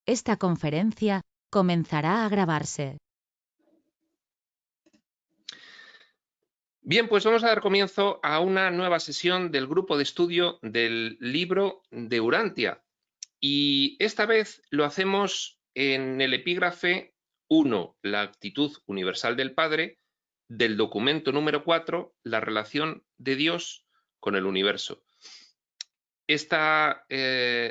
Esta conferencia comenzará a grabarse. Bien, pues vamos a dar comienzo a una nueva sesión del grupo de estudio del libro de Urantia. Y esta vez lo hacemos en el epígrafe 1, la actitud universal del Padre, del documento número 4, la relación de Dios con el universo. Esta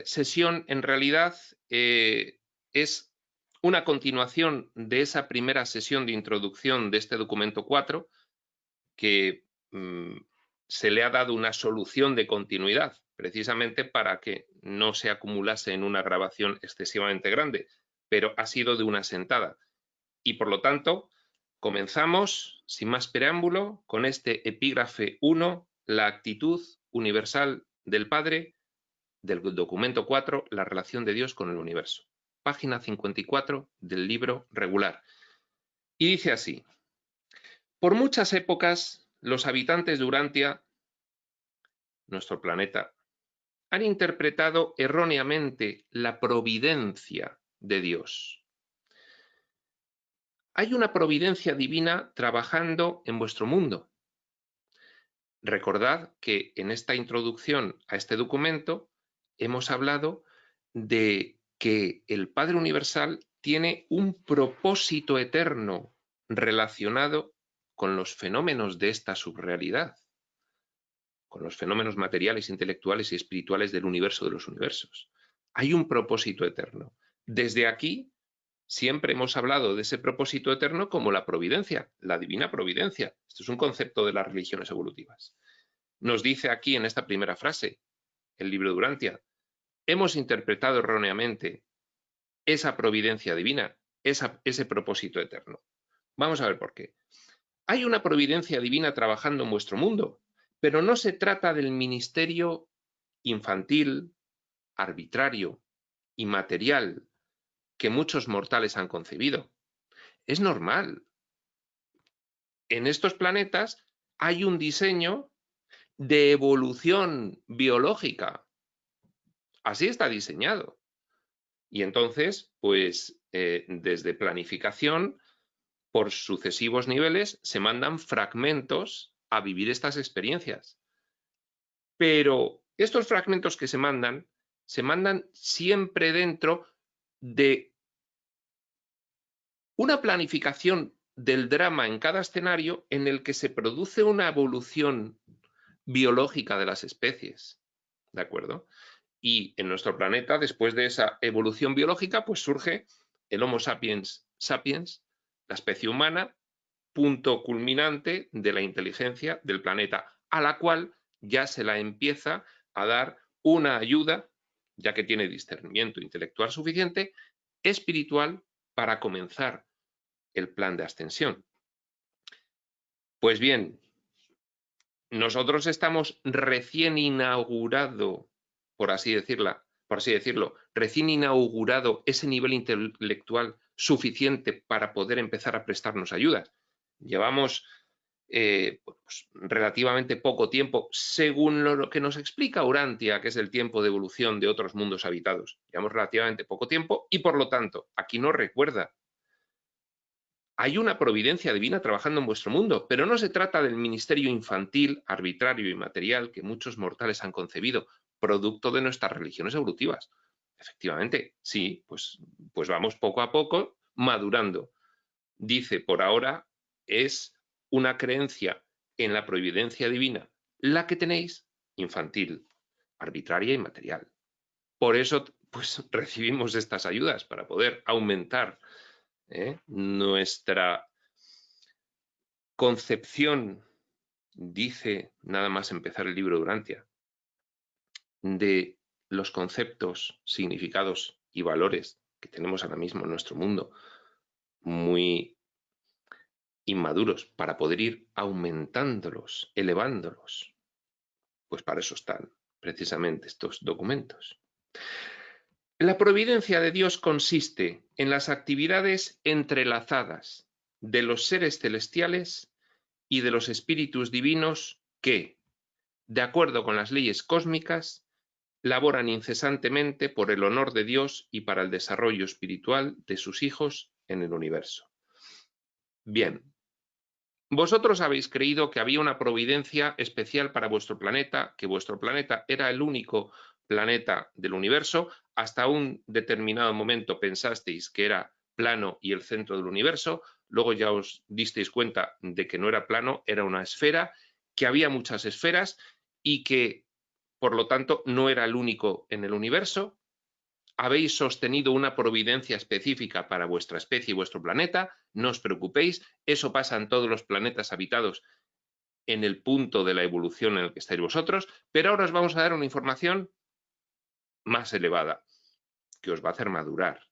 sesión en realidad es una continuación de esa primera sesión de introducción de este documento 4, que se le ha dado una solución de continuidad, precisamente para que no se acumulase en una grabación excesivamente grande, pero ha sido de una sentada. Y por lo tanto, comenzamos, sin más preámbulo, con este epígrafe 1, la actitud universal del Padre, del documento 4, la relación de Dios con el universo. Página 54 del libro regular. Y dice así: por muchas épocas, los habitantes de Urantia, nuestro planeta, han interpretado erróneamente la providencia de Dios. Hay una providencia divina trabajando en vuestro mundo. Recordad que en esta introducción a este documento hemos hablado de que el Padre Universal tiene un propósito eterno relacionado con los fenómenos de esta subrealidad, con los fenómenos materiales, intelectuales y espirituales del universo de los universos. Hay un propósito eterno. Desde aquí siempre hemos hablado de ese propósito eterno como la providencia, la divina providencia. Esto es un concepto de las religiones evolutivas. Nos dice aquí en esta primera frase el libro de Urantia: hemos interpretado erróneamente esa providencia divina, ese propósito eterno. Vamos a ver por qué. Hay una providencia divina trabajando en vuestro mundo, pero no se trata del ministerio infantil, arbitrario y material que muchos mortales han concebido. Es normal. En estos planetas hay un diseño de evolución biológica. Así está diseñado. Y entonces, pues, desde planificación, por sucesivos niveles, se mandan fragmentos a vivir estas experiencias. Pero estos fragmentos que se mandan siempre dentro de una planificación del drama en cada escenario en el que se produce una evolución biológica de las especies. ¿De acuerdo? Y en nuestro planeta, después de esa evolución biológica, pues surge el Homo sapiens sapiens, la especie humana, punto culminante de la inteligencia del planeta, a la cual ya se la empieza a dar una ayuda, ya que tiene discernimiento intelectual suficiente, espiritual, para comenzar el plan de ascensión. Pues bien, nosotros estamos recién inaugurado, por así decirlo, recién inaugurado ese nivel intelectual suficiente para poder empezar a prestarnos ayudas. Llevamos pues, relativamente poco tiempo, según lo que nos explica Urantia, que es el tiempo de evolución de otros mundos habitados. Llevamos relativamente poco tiempo y, por lo tanto, aquí nos recuerda: hay una providencia divina trabajando en vuestro mundo, pero no se trata del ministerio infantil, arbitrario y material que muchos mortales han concebido, producto de nuestras religiones evolutivas. Efectivamente, sí, pues vamos poco a poco madurando. Dice, por ahora es una creencia en la providencia divina la que tenéis, infantil, arbitraria y material. Por eso, pues recibimos estas ayudas para poder aumentar nuestra concepción, dice nada más empezar el libro de Urantia, de los conceptos, significados y valores que tenemos ahora mismo en nuestro mundo, muy inmaduros, para poder ir aumentándolos, elevándolos. Pues para eso están precisamente estos documentos. La providencia de Dios consiste en las actividades entrelazadas de los seres celestiales y de los espíritus divinos que, de acuerdo con las leyes cósmicas, laboran incesantemente por el honor de Dios y para el desarrollo espiritual de sus hijos en el universo. Bien, vosotros habéis creído que había una providencia especial para vuestro planeta, que vuestro planeta era el único planeta del universo. Hasta un determinado momento pensasteis que era plano y el centro del universo. Luego ya os disteis cuenta de que no era plano, era una esfera, que había muchas esferas y que, por lo tanto, no era el único en el universo. Habéis sostenido una providencia específica para vuestra especie y vuestro planeta. No os preocupéis, eso pasa en todos los planetas habitados en el punto de la evolución en el que estáis vosotros, pero ahora os vamos a dar una información más elevada, que os va a hacer madurar.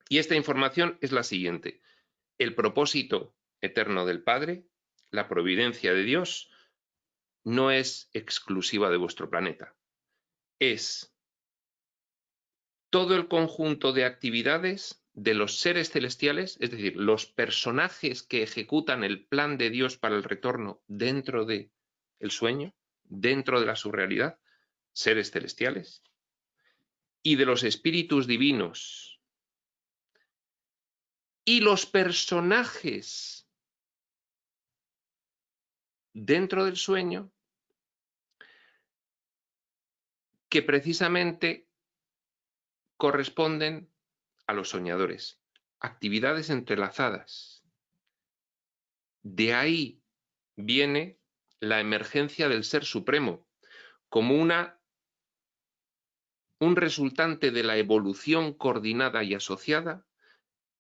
Y esta información es la siguiente: el propósito eterno del Padre, la providencia de Dios, no es exclusiva de vuestro planeta. Es todo el conjunto de actividades de los seres celestiales, es decir, los personajes que ejecutan el plan de Dios para el retorno dentro del sueño, dentro de la subrealidad, seres celestiales, y de los espíritus divinos. Y los personajes dentro del sueño que precisamente corresponden a los soñadores, actividades entrelazadas. De ahí viene la emergencia del Ser Supremo como un resultante de la evolución coordinada y asociada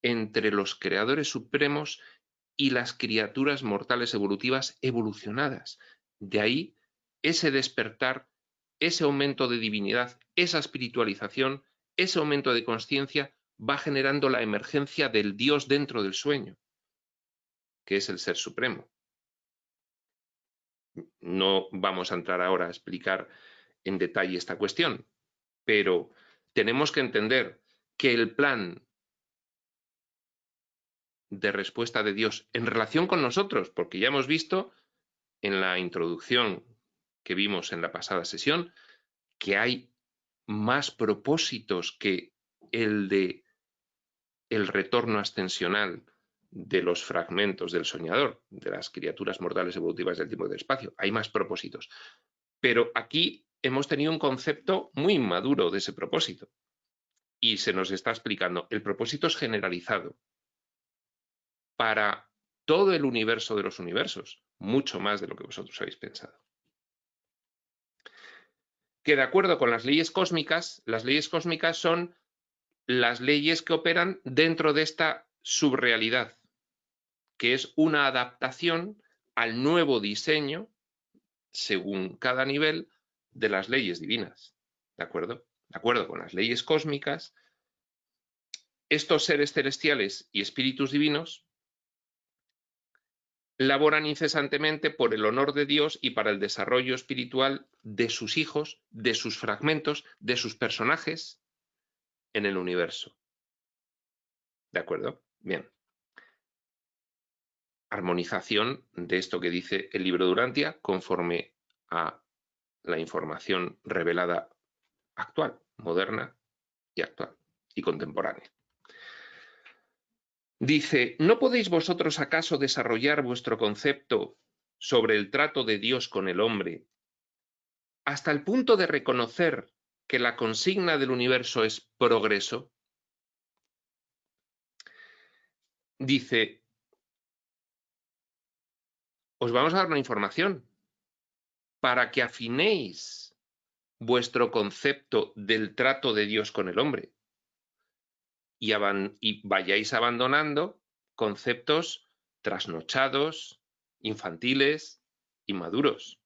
entre los creadores supremos y las criaturas mortales evolutivas evolucionadas. De ahí ese despertar, ese aumento de divinidad, esa espiritualización, ese aumento de conciencia va generando la emergencia del Dios dentro del sueño, que es el Ser Supremo. No vamos a entrar ahora a explicar en detalle esta cuestión, pero tenemos que entender que el plan de respuesta de Dios en relación con nosotros, porque ya hemos visto en la introducción que vimos en la pasada sesión que hay más propósitos que el de el retorno ascensional de los fragmentos del soñador, de las criaturas mortales evolutivas del tiempo y del espacio. Hay más propósitos. Pero aquí hemos tenido un concepto muy inmaduro de ese propósito. Y se nos está explicando, el propósito es generalizado para todo el universo de los universos, mucho más de lo que vosotros habéis pensado. Que de acuerdo con las leyes cósmicas son las leyes que operan dentro de esta subrealidad, que es una adaptación al nuevo diseño, según cada nivel, de las leyes divinas. ¿De acuerdo? De acuerdo con las leyes cósmicas, estos seres celestiales y espíritus divinos laboran incesantemente por el honor de Dios y para el desarrollo espiritual de sus hijos, de sus fragmentos, de sus personajes en el universo. ¿De acuerdo? Bien. Armonización de esto que dice el libro de Urantia conforme a la información revelada actual, moderna y actual y contemporánea. Dice, ¿no podéis vosotros acaso desarrollar vuestro concepto sobre el trato de Dios con el hombre hasta el punto de reconocer que la consigna del universo es progreso? Dice, os vamos a dar una información para que afinéis vuestro concepto del trato de Dios con el hombre y vayáis abandonando conceptos trasnochados, infantiles, inmaduros.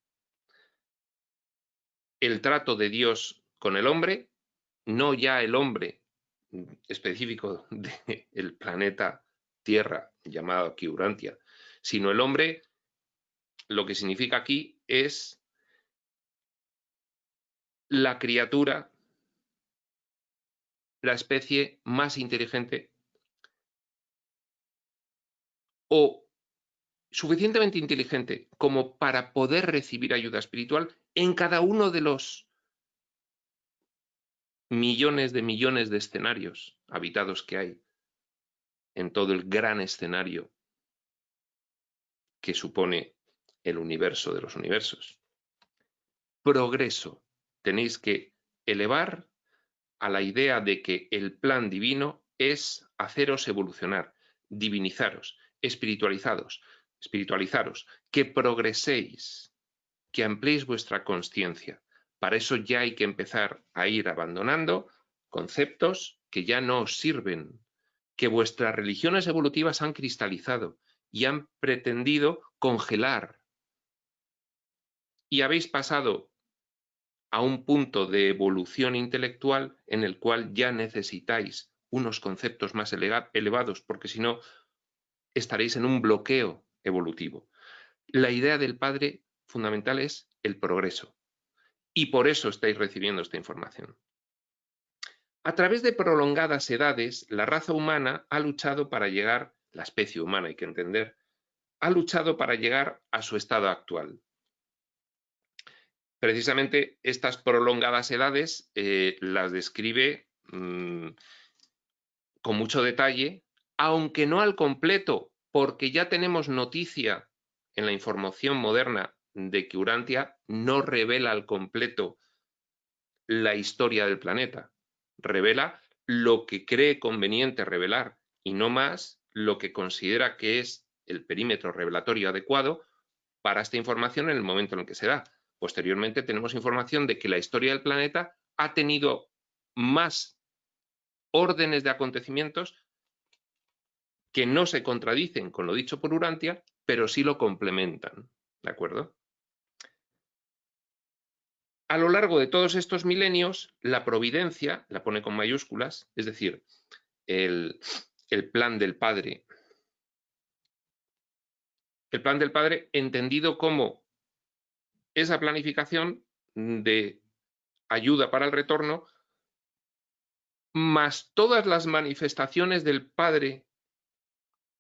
El trato de Dios con el hombre, no ya el hombre específico del planeta Tierra, llamado aquí Urantia, sino el hombre, lo que significa aquí es la criatura, la especie más inteligente o suficientemente inteligente como para poder recibir ayuda espiritual en cada uno de los millones de escenarios habitados que hay en todo el gran escenario que supone el universo de los universos. Progreso. Tenéis que elevar a la idea de que el plan divino es haceros evolucionar, divinizaros, espiritualizaros, que progreséis, que ampliéis vuestra consciencia. Para eso ya hay que empezar a ir abandonando conceptos que ya no os sirven, que vuestras religiones evolutivas han cristalizado y han pretendido congelar. Y habéis pasado a un punto de evolución intelectual en el cual ya necesitáis unos conceptos más elevados, porque si no estaréis en un bloqueo evolutivo. La idea del Padre fundamental es el progreso, y por eso estáis recibiendo esta información. A través de prolongadas edades, la raza humana ha luchado para llegar, la especie humana hay que entender, ha luchado para llegar a su estado actual. Precisamente estas prolongadas edades las describe con mucho detalle, aunque no al completo, porque ya tenemos noticia en la información moderna de que Urantia no revela al completo la historia del planeta. Revela lo que cree conveniente revelar y no más lo que considera que es el perímetro revelatorio adecuado para esta información en el momento en el que se da. Posteriormente tenemos información de que la historia del planeta ha tenido más órdenes de acontecimientos que no se contradicen con lo dicho por Urantia, pero sí lo complementan. ¿De acuerdo? A lo largo de todos estos milenios, la providencia, la pone con mayúsculas, es decir, el plan del Padre. El plan del Padre entendido como esa planificación de ayuda para el retorno, más todas las manifestaciones del Padre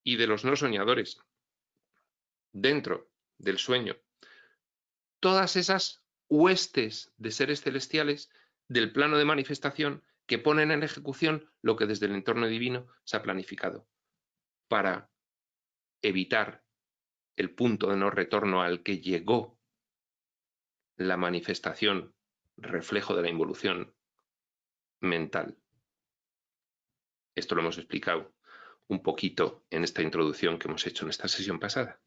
y de los no soñadores dentro del sueño. Todas esas huestes de seres celestiales del plano de manifestación que ponen en ejecución lo que desde el entorno divino se ha planificado para evitar el punto de no retorno al que llegó la manifestación, reflejo de la involución mental. Esto lo hemos explicado un poquito en esta introducción que hemos hecho en esta sesión pasada.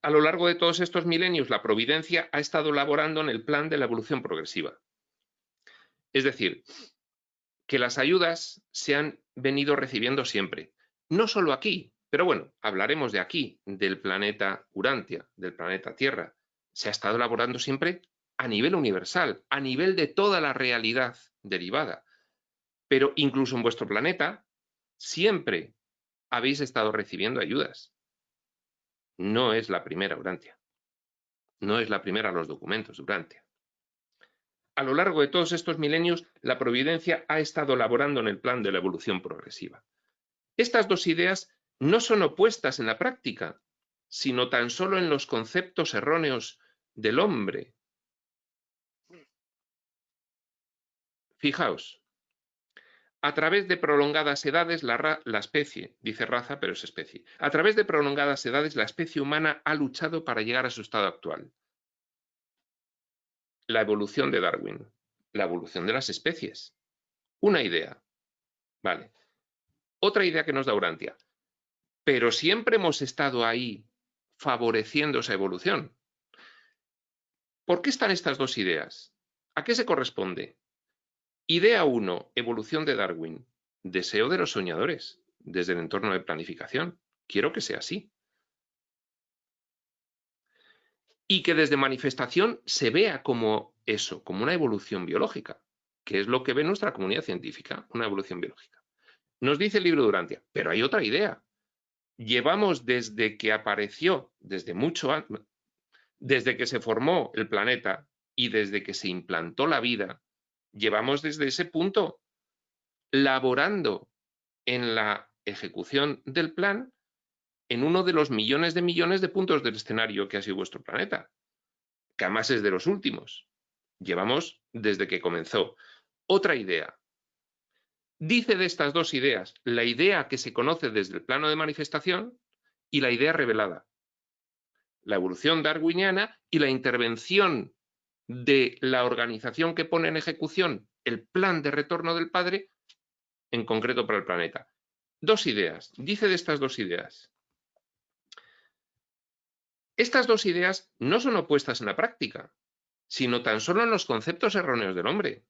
A lo largo de todos estos milenios, la providencia ha estado laborando en el plan de la evolución progresiva. Es decir, que las ayudas se han venido recibiendo siempre. No solo aquí, pero bueno, hablaremos de aquí, del planeta Urantia, del planeta Tierra. Se ha estado elaborando siempre a nivel universal, a nivel de toda la realidad derivada. Pero incluso en vuestro planeta, siempre habéis estado recibiendo ayudas. No es la primera Urantia. No es la primera los documentos de Urantia. A lo largo de todos estos milenios, la providencia ha estado laborando en el plan de la evolución progresiva. Estas dos ideas no son opuestas en la práctica, sino tan solo en los conceptos erróneos del hombre. Fijaos, a través de prolongadas edades la especie, dice raza, pero es especie, a través de prolongadas edades la especie humana ha luchado para llegar a su estado actual. La evolución de Darwin, la evolución de las especies. Una idea. Vale. Otra idea que nos da Urantia. Pero siempre hemos estado ahí favoreciendo esa evolución. ¿Por qué están estas dos ideas? ¿A qué se corresponde? Idea 1, evolución de Darwin. Deseo de los soñadores, desde el entorno de planificación. Quiero que sea así. Y que desde manifestación se vea como eso, como una evolución biológica, que es lo que ve nuestra comunidad científica, una evolución biológica. Nos dice el libro de Urantia, pero hay otra idea. Llevamos desde que apareció, desde mucho antes, desde que se formó el planeta y desde que se implantó la vida, llevamos desde ese punto laborando en la ejecución del plan en uno de los millones de puntos del escenario que ha sido vuestro planeta, que además es de los últimos. Llevamos desde que comenzó. Otra idea. Dice de estas dos ideas, la idea que se conoce desde el plano de manifestación y la idea revelada. La evolución darwiniana y la intervención de la organización que pone en ejecución el plan de retorno del Padre, en concreto para el planeta. Dos ideas. Dice de estas dos ideas. Estas dos ideas no son opuestas en la práctica, sino tan solo en los conceptos erróneos del hombre.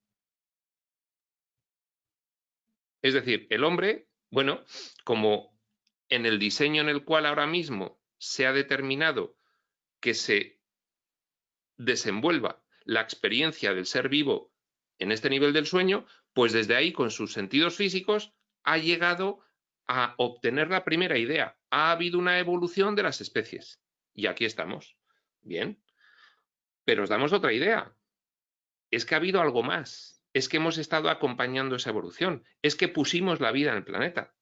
Es decir, el hombre, bueno, como en el diseño en el cual ahora mismo se ha determinado que se desenvuelva la experiencia del ser vivo en este nivel del sueño, pues desde ahí, con sus sentidos físicos, ha llegado a obtener la primera idea. Ha habido una evolución de las especies. Y aquí estamos. Bien. Pero os damos otra idea. Es que ha habido algo más. Es que hemos estado acompañando esa evolución. Es que pusimos la vida en el planeta,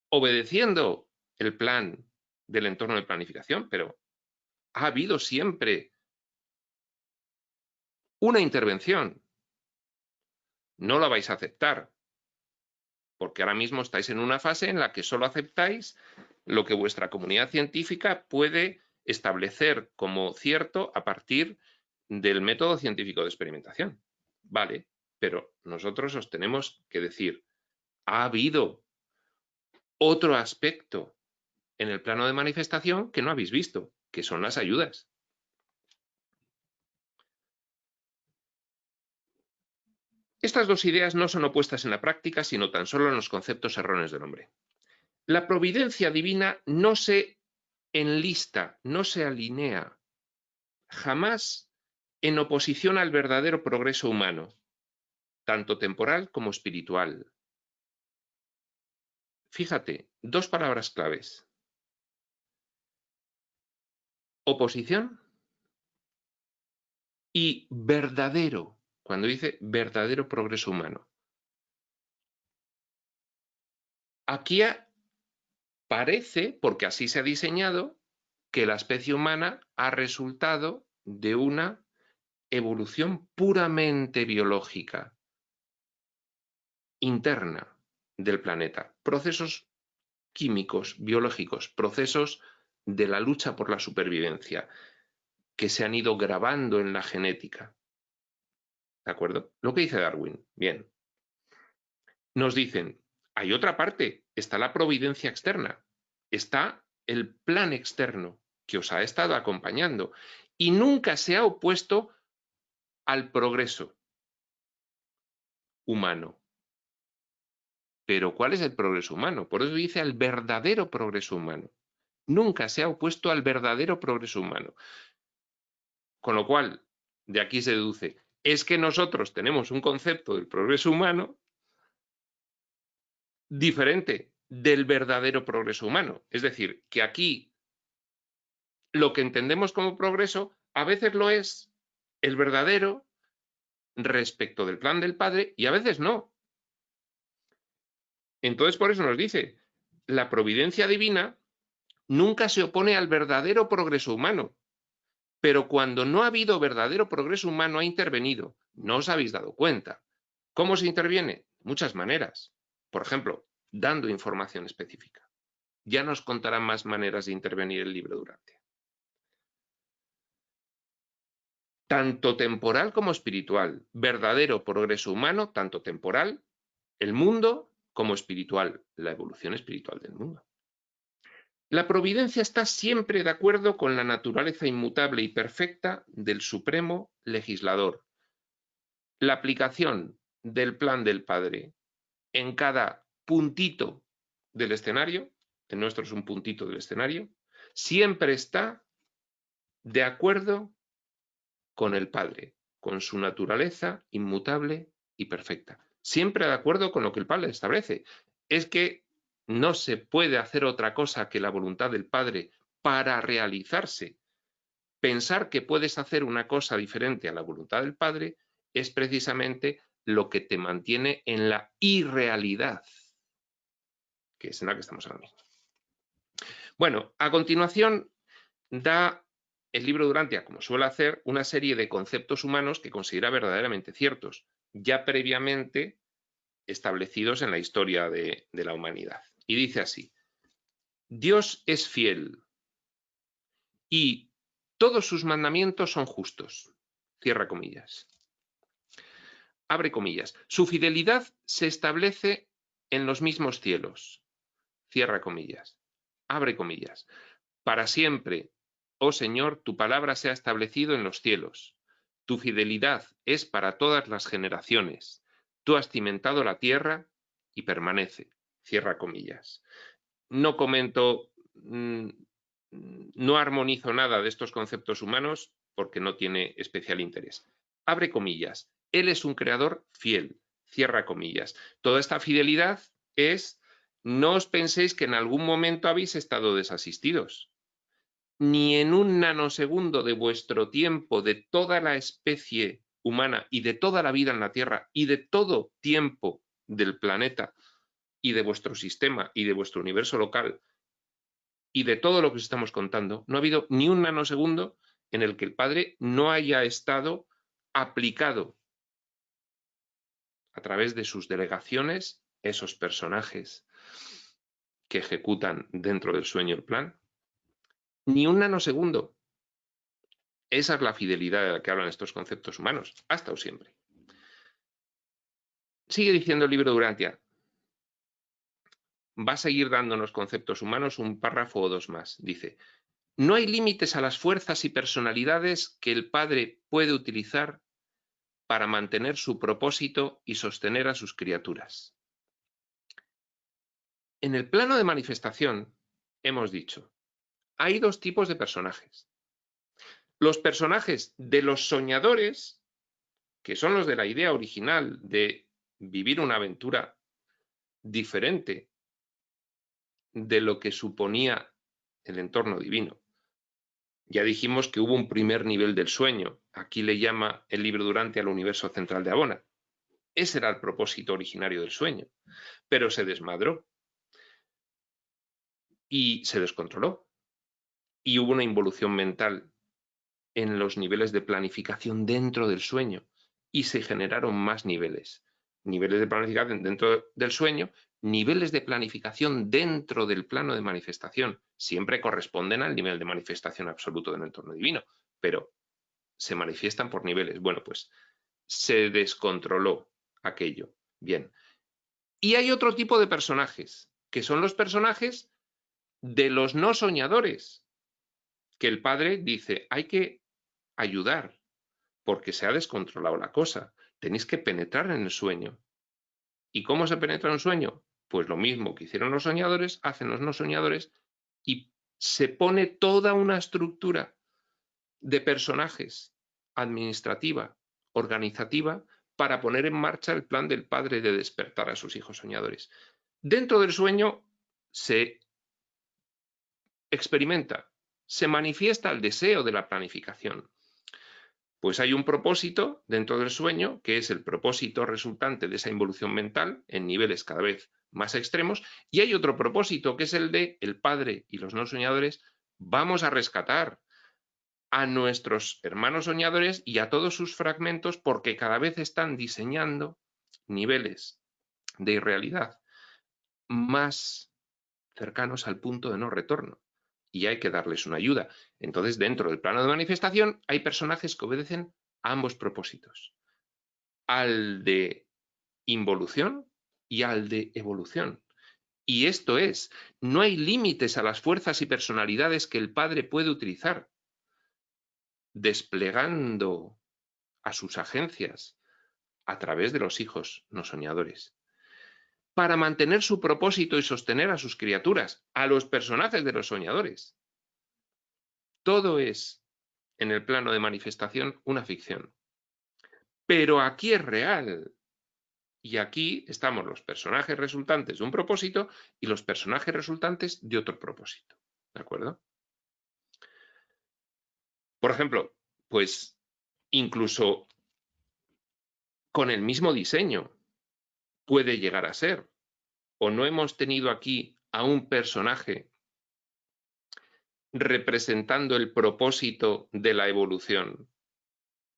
obedeciendo el plan del entorno de planificación, pero ha habido siempre una intervención. No la vais a aceptar, porque ahora mismo estáis en una fase en la que solo aceptáis lo que vuestra comunidad científica puede establecer como cierto a partir del método científico de experimentación. Vale, pero nosotros os tenemos que decir, ha habido otro aspecto en el plano de manifestación que no habéis visto, que son las ayudas. Estas dos ideas no son opuestas en la práctica, sino tan solo en los conceptos erróneos del hombre. La providencia divina no se enlista, no se alinea jamás en oposición al verdadero progreso humano, tanto temporal como espiritual. Fíjate, dos palabras claves. Oposición y verdadero, cuando dice verdadero progreso humano. Aquí parece, porque así se ha diseñado, que la especie humana ha resultado de una evolución puramente biológica, interna del planeta. Procesos químicos, biológicos, procesos de la lucha por la supervivencia, que se han ido grabando en la genética. ¿De acuerdo? Lo que dice Darwin. Bien. Nos dicen, hay otra parte, está la providencia externa, está el plan externo que os ha estado acompañando y nunca se ha opuesto al progreso humano. Pero ¿cuál es el progreso humano? Por eso dice al verdadero progreso humano. Nunca se ha opuesto al verdadero progreso humano. Con lo cual, de aquí se deduce, es que nosotros tenemos un concepto del progreso humano diferente del verdadero progreso humano. Es decir, que aquí lo que entendemos como progreso a veces lo es el verdadero respecto del plan del Padre y a veces no. Entonces, por eso nos dice, la providencia divina nunca se opone al verdadero progreso humano, pero cuando no ha habido verdadero progreso humano ha intervenido. No os habéis dado cuenta. ¿Cómo se interviene? Muchas maneras. Por ejemplo, dando información específica. Ya nos contarán más maneras de intervenir el libro Durantia. Tanto temporal como espiritual. Verdadero progreso humano, tanto temporal, el mundo, como espiritual, la evolución espiritual del mundo. La providencia está siempre de acuerdo con la naturaleza inmutable y perfecta del supremo legislador. La aplicación del plan del Padre en cada puntito del escenario, el nuestro es un puntito del escenario, siempre está de acuerdo con el Padre, con su naturaleza inmutable y perfecta. Siempre de acuerdo con lo que el Padre establece. Es que no se puede hacer otra cosa que la voluntad del Padre para realizarse. Pensar que puedes hacer una cosa diferente a la voluntad del Padre es precisamente lo que te mantiene en la irrealidad, que es en la que estamos ahora mismo. Bueno, a continuación da el libro Durantia, como suele hacer, una serie de conceptos humanos que considera verdaderamente ciertos, ya previamente establecidos en la historia de la humanidad. Y dice así: Dios es fiel y todos sus mandamientos son justos. Cierra comillas. Abre comillas. Su fidelidad se establece en los mismos cielos. Cierra comillas. Abre comillas. Para siempre, oh Señor, tu palabra se ha establecido en los cielos. Tu fidelidad es para todas las generaciones. Tú has cimentado la tierra y permanece. Cierra comillas. No comento, no armonizo nada de estos conceptos humanos porque no tiene especial interés. Abre comillas. Él es un creador fiel. Cierra comillas. Toda esta fidelidad es, no os penséis que en algún momento habéis estado desasistidos. Ni en un nanosegundo de vuestro tiempo, de toda la especie humana y de toda la vida en la Tierra y de todo tiempo del planeta y de vuestro sistema y de vuestro universo local y de todo lo que os estamos contando, no ha habido ni un nanosegundo en el que el Padre no haya estado aplicado a través de sus delegaciones esos personajes que ejecutan dentro del sueño el plan. Ni un nanosegundo. Esa es la fidelidad de la que hablan estos conceptos humanos. Ha estado siempre. Sigue diciendo el libro Durantia. Va a seguir dándonos conceptos humanos un párrafo o dos más. Dice: no hay límites a las fuerzas y personalidades que el Padre puede utilizar para mantener su propósito y sostener a sus criaturas. En el plano de manifestación, hemos dicho, hay dos tipos de personajes. Los personajes de los soñadores, que son los de la idea original de vivir una aventura diferente de lo que suponía el entorno divino. Ya dijimos que hubo un primer nivel del sueño. Aquí le llama el libro Durantia al universo central de Abona. Ese era el propósito originario del sueño, pero se desmadró y se descontroló. Y hubo una involución mental en los niveles de planificación dentro del sueño y se generaron más niveles. Niveles de planificación dentro del sueño, niveles de planificación dentro del plano de manifestación. Siempre corresponden al nivel de manifestación absoluto del entorno divino, pero se manifiestan por niveles. Bueno, pues se descontroló aquello. Bien. Y hay otro tipo de personajes, que son los personajes de los no soñadores, que el Padre dice, hay que ayudar, porque se ha descontrolado la cosa. Tenéis que penetrar en el sueño. ¿Y cómo se penetra en un sueño? Pues lo mismo que hicieron los soñadores, hacen los no soñadores, y se pone toda una estructura de personajes administrativa, organizativa, para poner en marcha el plan del Padre de despertar a sus hijos soñadores. Dentro del sueño se experimenta, se manifiesta el deseo de la planificación. Pues hay un propósito dentro del sueño, que es el propósito resultante de esa involución mental en niveles cada vez más extremos, y hay otro propósito, que es el de el Padre y los no soñadores. Vamos a rescatar a nuestros hermanos soñadores y a todos sus fragmentos, porque cada vez están diseñando niveles de irrealidad más cercanos al punto de no retorno. Y hay que darles una ayuda. Entonces, dentro del plano de manifestación, hay personajes que obedecen a ambos propósitos. Al de involución y al de evolución. Y esto es, no hay límites a las fuerzas y personalidades que el Padre puede utilizar, desplegando a sus agencias a través de los hijos no soñadores, para mantener su propósito y sostener a sus criaturas, a los personajes de los soñadores. Todo es, en el plano de manifestación, una ficción. Pero aquí es real. Y aquí estamos los personajes resultantes de un propósito y los personajes resultantes de otro propósito. ¿De acuerdo? Por ejemplo, pues incluso con el mismo diseño puede llegar a ser. O no hemos tenido aquí a un personaje representando el propósito de la evolución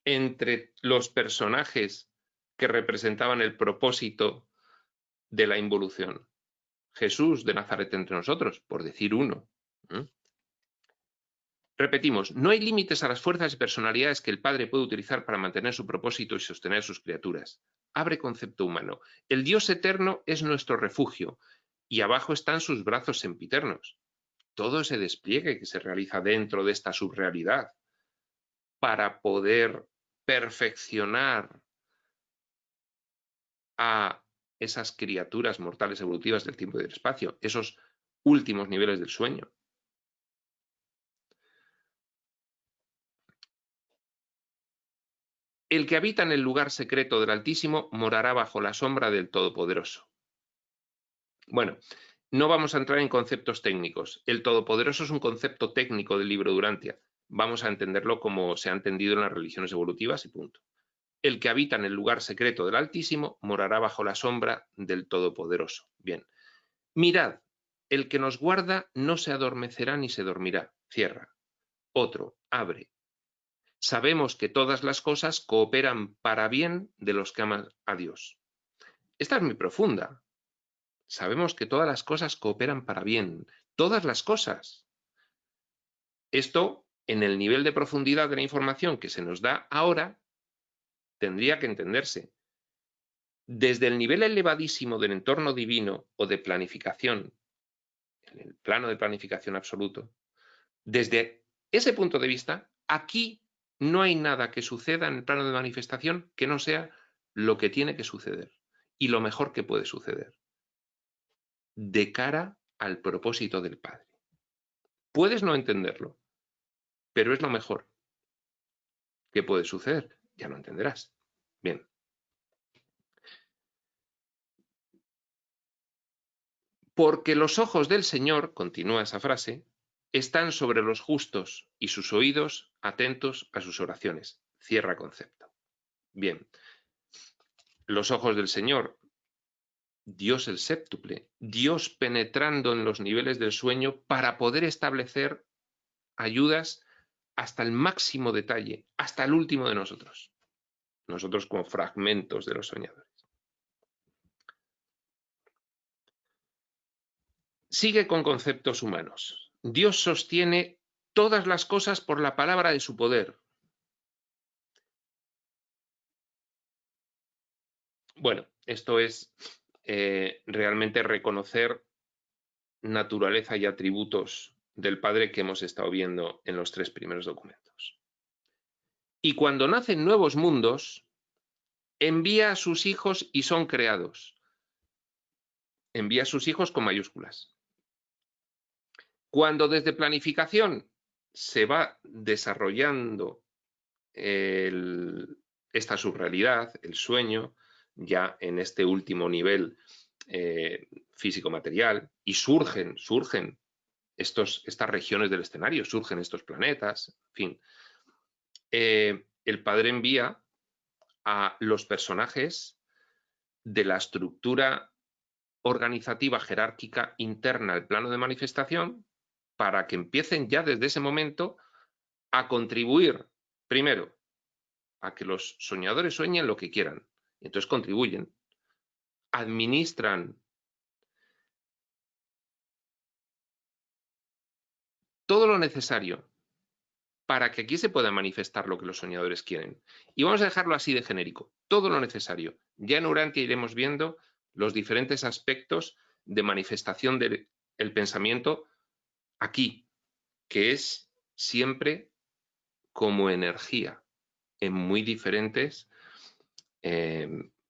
entre los personajes que representaban el propósito de la involución. Jesús de Nazaret entre nosotros, por decir uno. Repetimos, no hay límites a las fuerzas y personalidades que el Padre puede utilizar para mantener su propósito y sostener a sus criaturas. Abre concepto humano. El Dios eterno es nuestro refugio y abajo están sus brazos sempiternos. Todo ese despliegue que se realiza dentro de esta subrealidad para poder perfeccionar a esas criaturas mortales evolutivas del tiempo y del espacio, esos últimos niveles del sueño. El que habita en el lugar secreto del Altísimo morará bajo la sombra del Todopoderoso. Bueno, no vamos a entrar en conceptos técnicos. El Todopoderoso es un concepto técnico del libro Durantia. Vamos a entenderlo como se ha entendido en las religiones evolutivas y punto. El que habita en el lugar secreto del Altísimo morará bajo la sombra del Todopoderoso. Bien. Mirad, el que nos guarda no se adormecerá ni se dormirá. Cierra. Otro, abre. Sabemos que todas las cosas cooperan para bien de los que aman a Dios. Esta es muy profunda. Sabemos que todas las cosas cooperan para bien. Todas las cosas. Esto, en el nivel de profundidad de la información que se nos da ahora, tendría que entenderse. Desde el nivel elevadísimo del entorno divino o de planificación, en el plano de planificación absoluto, desde ese punto de vista, aquí no hay nada que suceda en el plano de manifestación que no sea lo que tiene que suceder y lo mejor que puede suceder de cara al propósito del Padre. Puedes no entenderlo, pero es lo mejor que puede suceder. Ya lo entenderás. Bien. Porque los ojos del Señor, continúa esa frase, están sobre los justos y sus oídos atentos a sus oraciones. Cierra concepto. Bien. Los ojos del Señor, Dios el séptuple, Dios penetrando en los niveles del sueño para poder establecer ayudas hasta el máximo detalle, hasta el último de nosotros. Nosotros como fragmentos de los soñadores. Sigue con conceptos humanos. Dios sostiene todas las cosas por la palabra de su poder. Bueno, esto es realmente reconocer naturaleza y atributos del Padre que hemos estado viendo en los 3 primeros documentos. Y cuando nacen nuevos mundos, envía a sus hijos y son creados. Envía a sus hijos con mayúsculas. Cuando desde planificación se va desarrollando esta subrealidad, el sueño, ya en este último nivel físico-material, y surgen estas regiones del escenario, surgen estos planetas, en fin. El Padre envía a los personajes de la estructura organizativa jerárquica interna al plano de manifestación para que empiecen ya desde ese momento a contribuir, primero, a que los soñadores sueñen lo que quieran. Entonces contribuyen, administran todo lo necesario para que aquí se pueda manifestar lo que los soñadores quieren. Y vamos a dejarlo así de genérico, todo lo necesario. Ya en Urantia iremos viendo los diferentes aspectos de manifestación del pensamiento aquí, que es siempre como energía en muy diferentes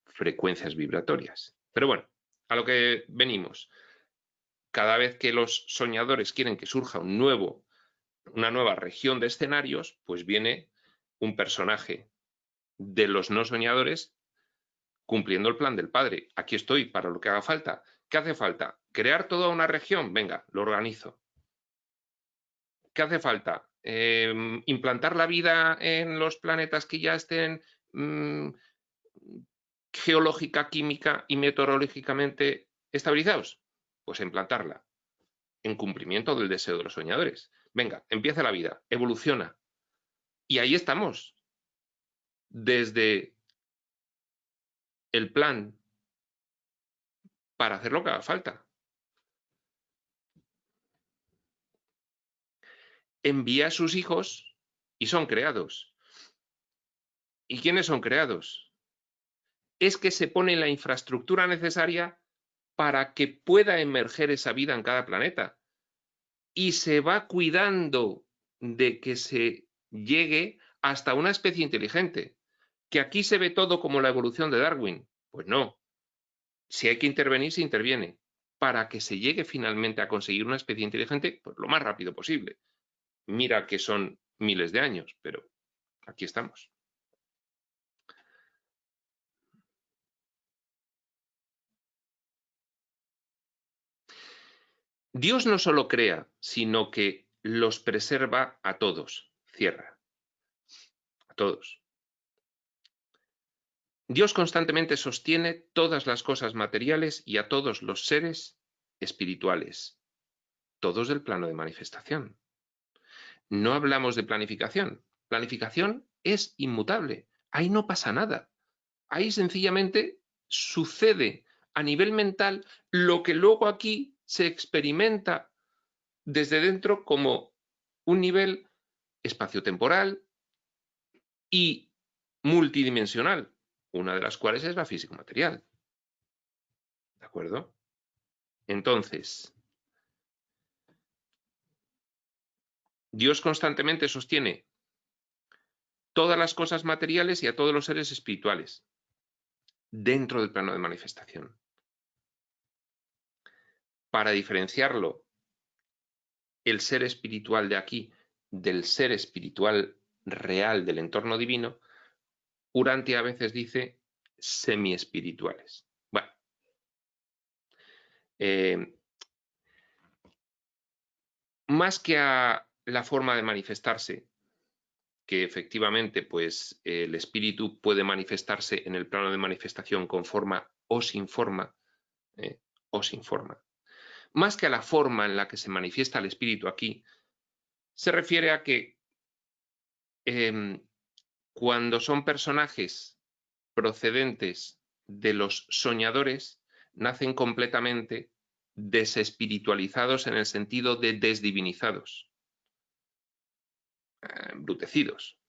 frecuencias vibratorias. Pero bueno, a lo que venimos. Cada vez que los soñadores quieren que surja una nueva región de escenarios, pues viene un personaje de los no soñadores cumpliendo el plan del Padre. Aquí estoy para lo que haga falta. ¿Qué hace falta? ¿Crear toda una región? Venga, lo organizo. ¿Qué hace falta? ¿Implantar la vida en los planetas que ya estén geológica, química y meteorológicamente estabilizados? Pues implantarla. en cumplimiento del deseo de los soñadores. Venga, empieza la vida, evoluciona. Y ahí estamos, desde el plan para hacer lo que haga falta. Envía a sus hijos y son creados. ¿Y quiénes son creados? Es que se pone la infraestructura necesaria para que pueda emerger esa vida en cada planeta. Y se va cuidando de que se llegue hasta una especie inteligente. ¿Que aquí se ve todo como la evolución de Darwin? Pues no. Si hay que intervenir, se interviene. Para que se llegue finalmente a conseguir una especie inteligente, pues lo más rápido posible. Mira que son miles de años, pero aquí estamos. Dios no solo crea, sino que los preserva a todos. Cierra. A todos. Dios constantemente sostiene todas las cosas materiales y a todos los seres espirituales, todos del plano de manifestación. No hablamos de planificación. Planificación es inmutable. Ahí no pasa nada. Ahí sencillamente sucede a nivel mental lo que luego aquí se experimenta desde dentro como un nivel espaciotemporal y multidimensional, una de las cuales es la físico-material. ¿De acuerdo? Entonces, Dios constantemente sostiene todas las cosas materiales y a todos los seres espirituales dentro del plano de manifestación. Para diferenciarlo, el ser espiritual de aquí del ser espiritual real del entorno divino, Urantia a veces dice semi-espirituales. Bueno, más que a la forma de manifestarse, que efectivamente pues el espíritu puede manifestarse en el plano de manifestación con forma o sin forma, más que a la forma en la que se manifiesta el espíritu aquí, se refiere a que cuando son personajes procedentes de los soñadores, nacen completamente desespiritualizados en el sentido de desdivinizados, embrutecidos.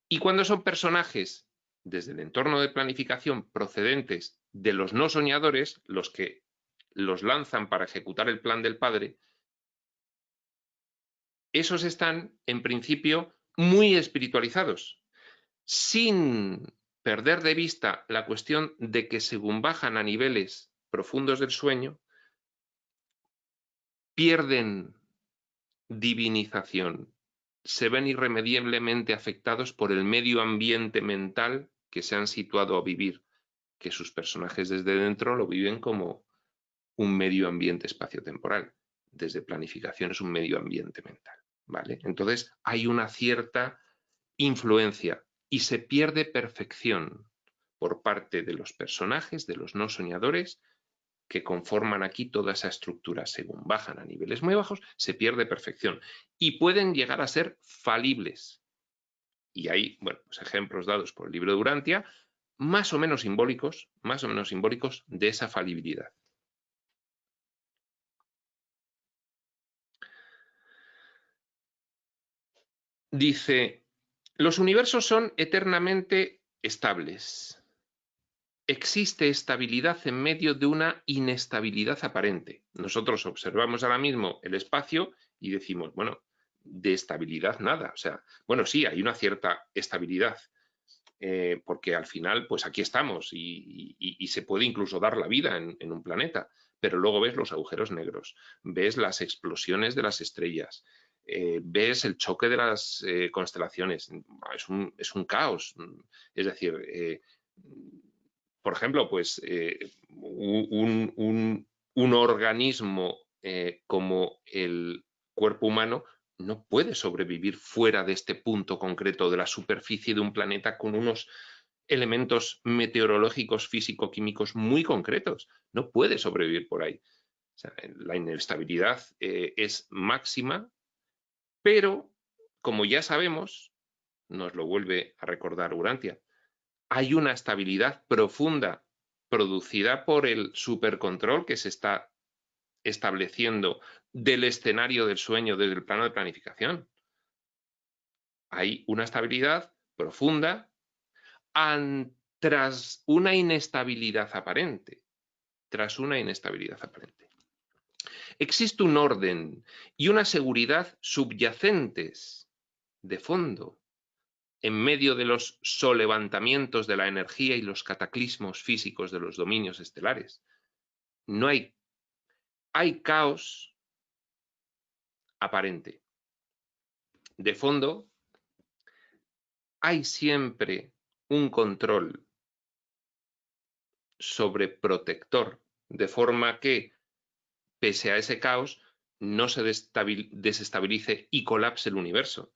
Y cuando son personajes desde el entorno de planificación procedentes de los no soñadores, los que los lanzan para ejecutar el plan del padre, esos están, en principio, muy espiritualizados, sin perder de vista la cuestión de que según bajan a niveles profundos del sueño, pierden divinización, se ven irremediablemente afectados por el medio ambiente mental que se han situado a vivir, que sus personajes desde dentro lo viven como un medio ambiente espaciotemporal. Desde planificación es un medio ambiente mental, ¿vale? Entonces hay una cierta influencia y se pierde perfección por parte de los personajes, de los no soñadores, que conforman aquí toda esa estructura. Según bajan a niveles muy bajos, se pierde perfección y pueden llegar a ser falibles. Y hay, bueno, pues ejemplos dados por el libro de Urantia, más o menos simbólicos de esa falibilidad. Dice, los universos son eternamente estables. Existe estabilidad en medio de una inestabilidad aparente. Nosotros observamos ahora mismo el espacio y decimos, bueno, de estabilidad nada. O sea, bueno, sí, hay una cierta estabilidad, porque al final, pues aquí estamos y se puede incluso dar la vida en un planeta, pero luego ves los agujeros negros, ves las explosiones de las estrellas, ves el choque de las constelaciones. Es un caos. Es decir, por ejemplo, pues un organismo como el cuerpo humano no puede sobrevivir fuera de este punto concreto de la superficie de un planeta con unos elementos meteorológicos, físico-químicos muy concretos. No puede sobrevivir por ahí. O sea, la inestabilidad es máxima, pero como ya sabemos, nos lo vuelve a recordar Urantia, hay una estabilidad profunda producida por el supercontrol que se está estableciendo del escenario del sueño desde el plano de planificación. Hay una estabilidad profunda tras una inestabilidad aparente. Tras una inestabilidad aparente. Existe un orden y una seguridad subyacentes de fondo en medio de los solevantamientos de la energía y los cataclismos físicos de los dominios estelares. No hay caos aparente. De fondo, hay siempre un control sobreprotector, de forma que, pese a ese caos, no se desestabilice y colapse el universo.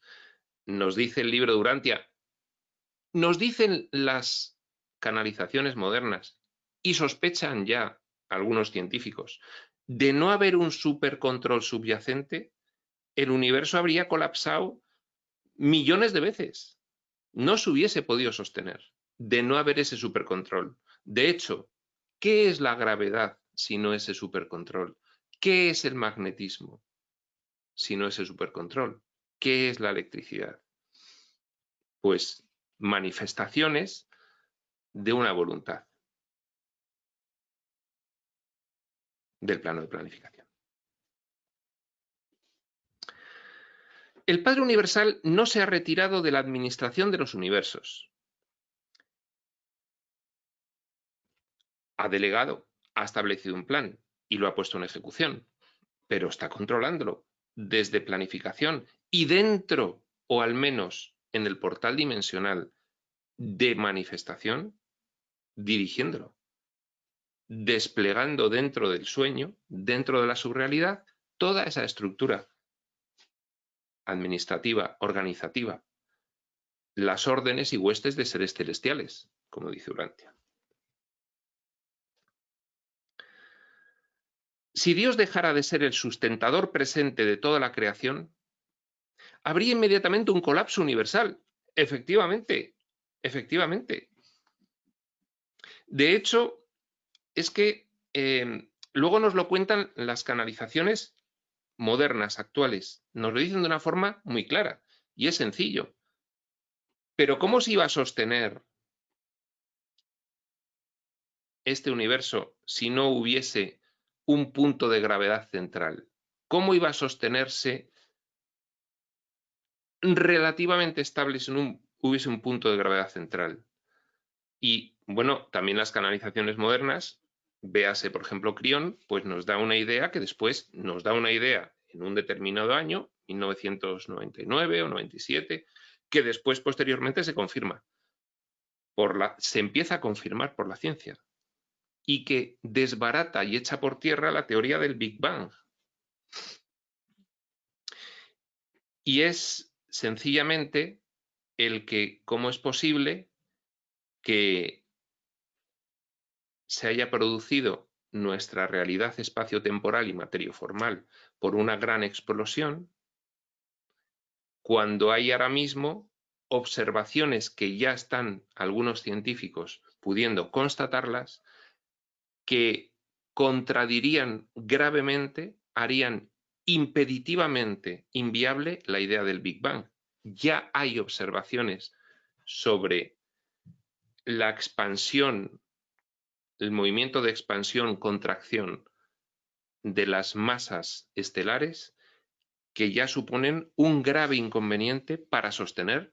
Nos dice el libro de Urantia, nos dicen las canalizaciones modernas y sospechan ya algunos científicos, de no haber un supercontrol subyacente, el universo habría colapsado millones de veces. No se hubiese podido sostener de no haber ese supercontrol. De hecho, ¿qué es la gravedad si no ese supercontrol? ¿Qué es el magnetismo si no ese supercontrol? ¿Qué es la electricidad? Pues manifestaciones de una voluntad del plano de planificación. El Padre Universal no se ha retirado de la administración de los universos. Ha delegado, ha establecido un plan y lo ha puesto en ejecución, pero está controlándolo desde planificación y dentro, o al menos en el portal dimensional de manifestación, dirigiéndolo, desplegando dentro del sueño, dentro de la subrealidad, toda esa estructura administrativa, organizativa, las órdenes y huestes de seres celestiales, como dice Urantia. Si Dios dejara de ser el sustentador presente de toda la creación, habría inmediatamente un colapso universal. Efectivamente, efectivamente. De hecho, es que luego nos lo cuentan las canalizaciones modernas, actuales. Nos lo dicen de una forma muy clara y es sencillo. Pero ¿cómo se iba a sostener este universo si no hubiese un punto de gravedad central? ¿Cómo iba a sostenerse relativamente estable si no hubiese un punto de gravedad central? Y bueno, también las canalizaciones modernas, véase por ejemplo Crión, pues nos da una idea que después nos da una idea en un determinado año, 1999 o 97, que después posteriormente se confirma. Se empieza a confirmar por la ciencia y que desbarata y echa por tierra la teoría del Big Bang. Y es sencillamente el que cómo es posible que se haya producido nuestra realidad espaciotemporal y materioformal por una gran explosión, cuando hay ahora mismo observaciones que ya están algunos científicos pudiendo constatarlas, que contradirían gravemente, harían impeditivamente inviable la idea del Big Bang. Ya hay observaciones sobre la expansión, el movimiento de expansión-contracción de las masas estelares que ya suponen un grave inconveniente para sostener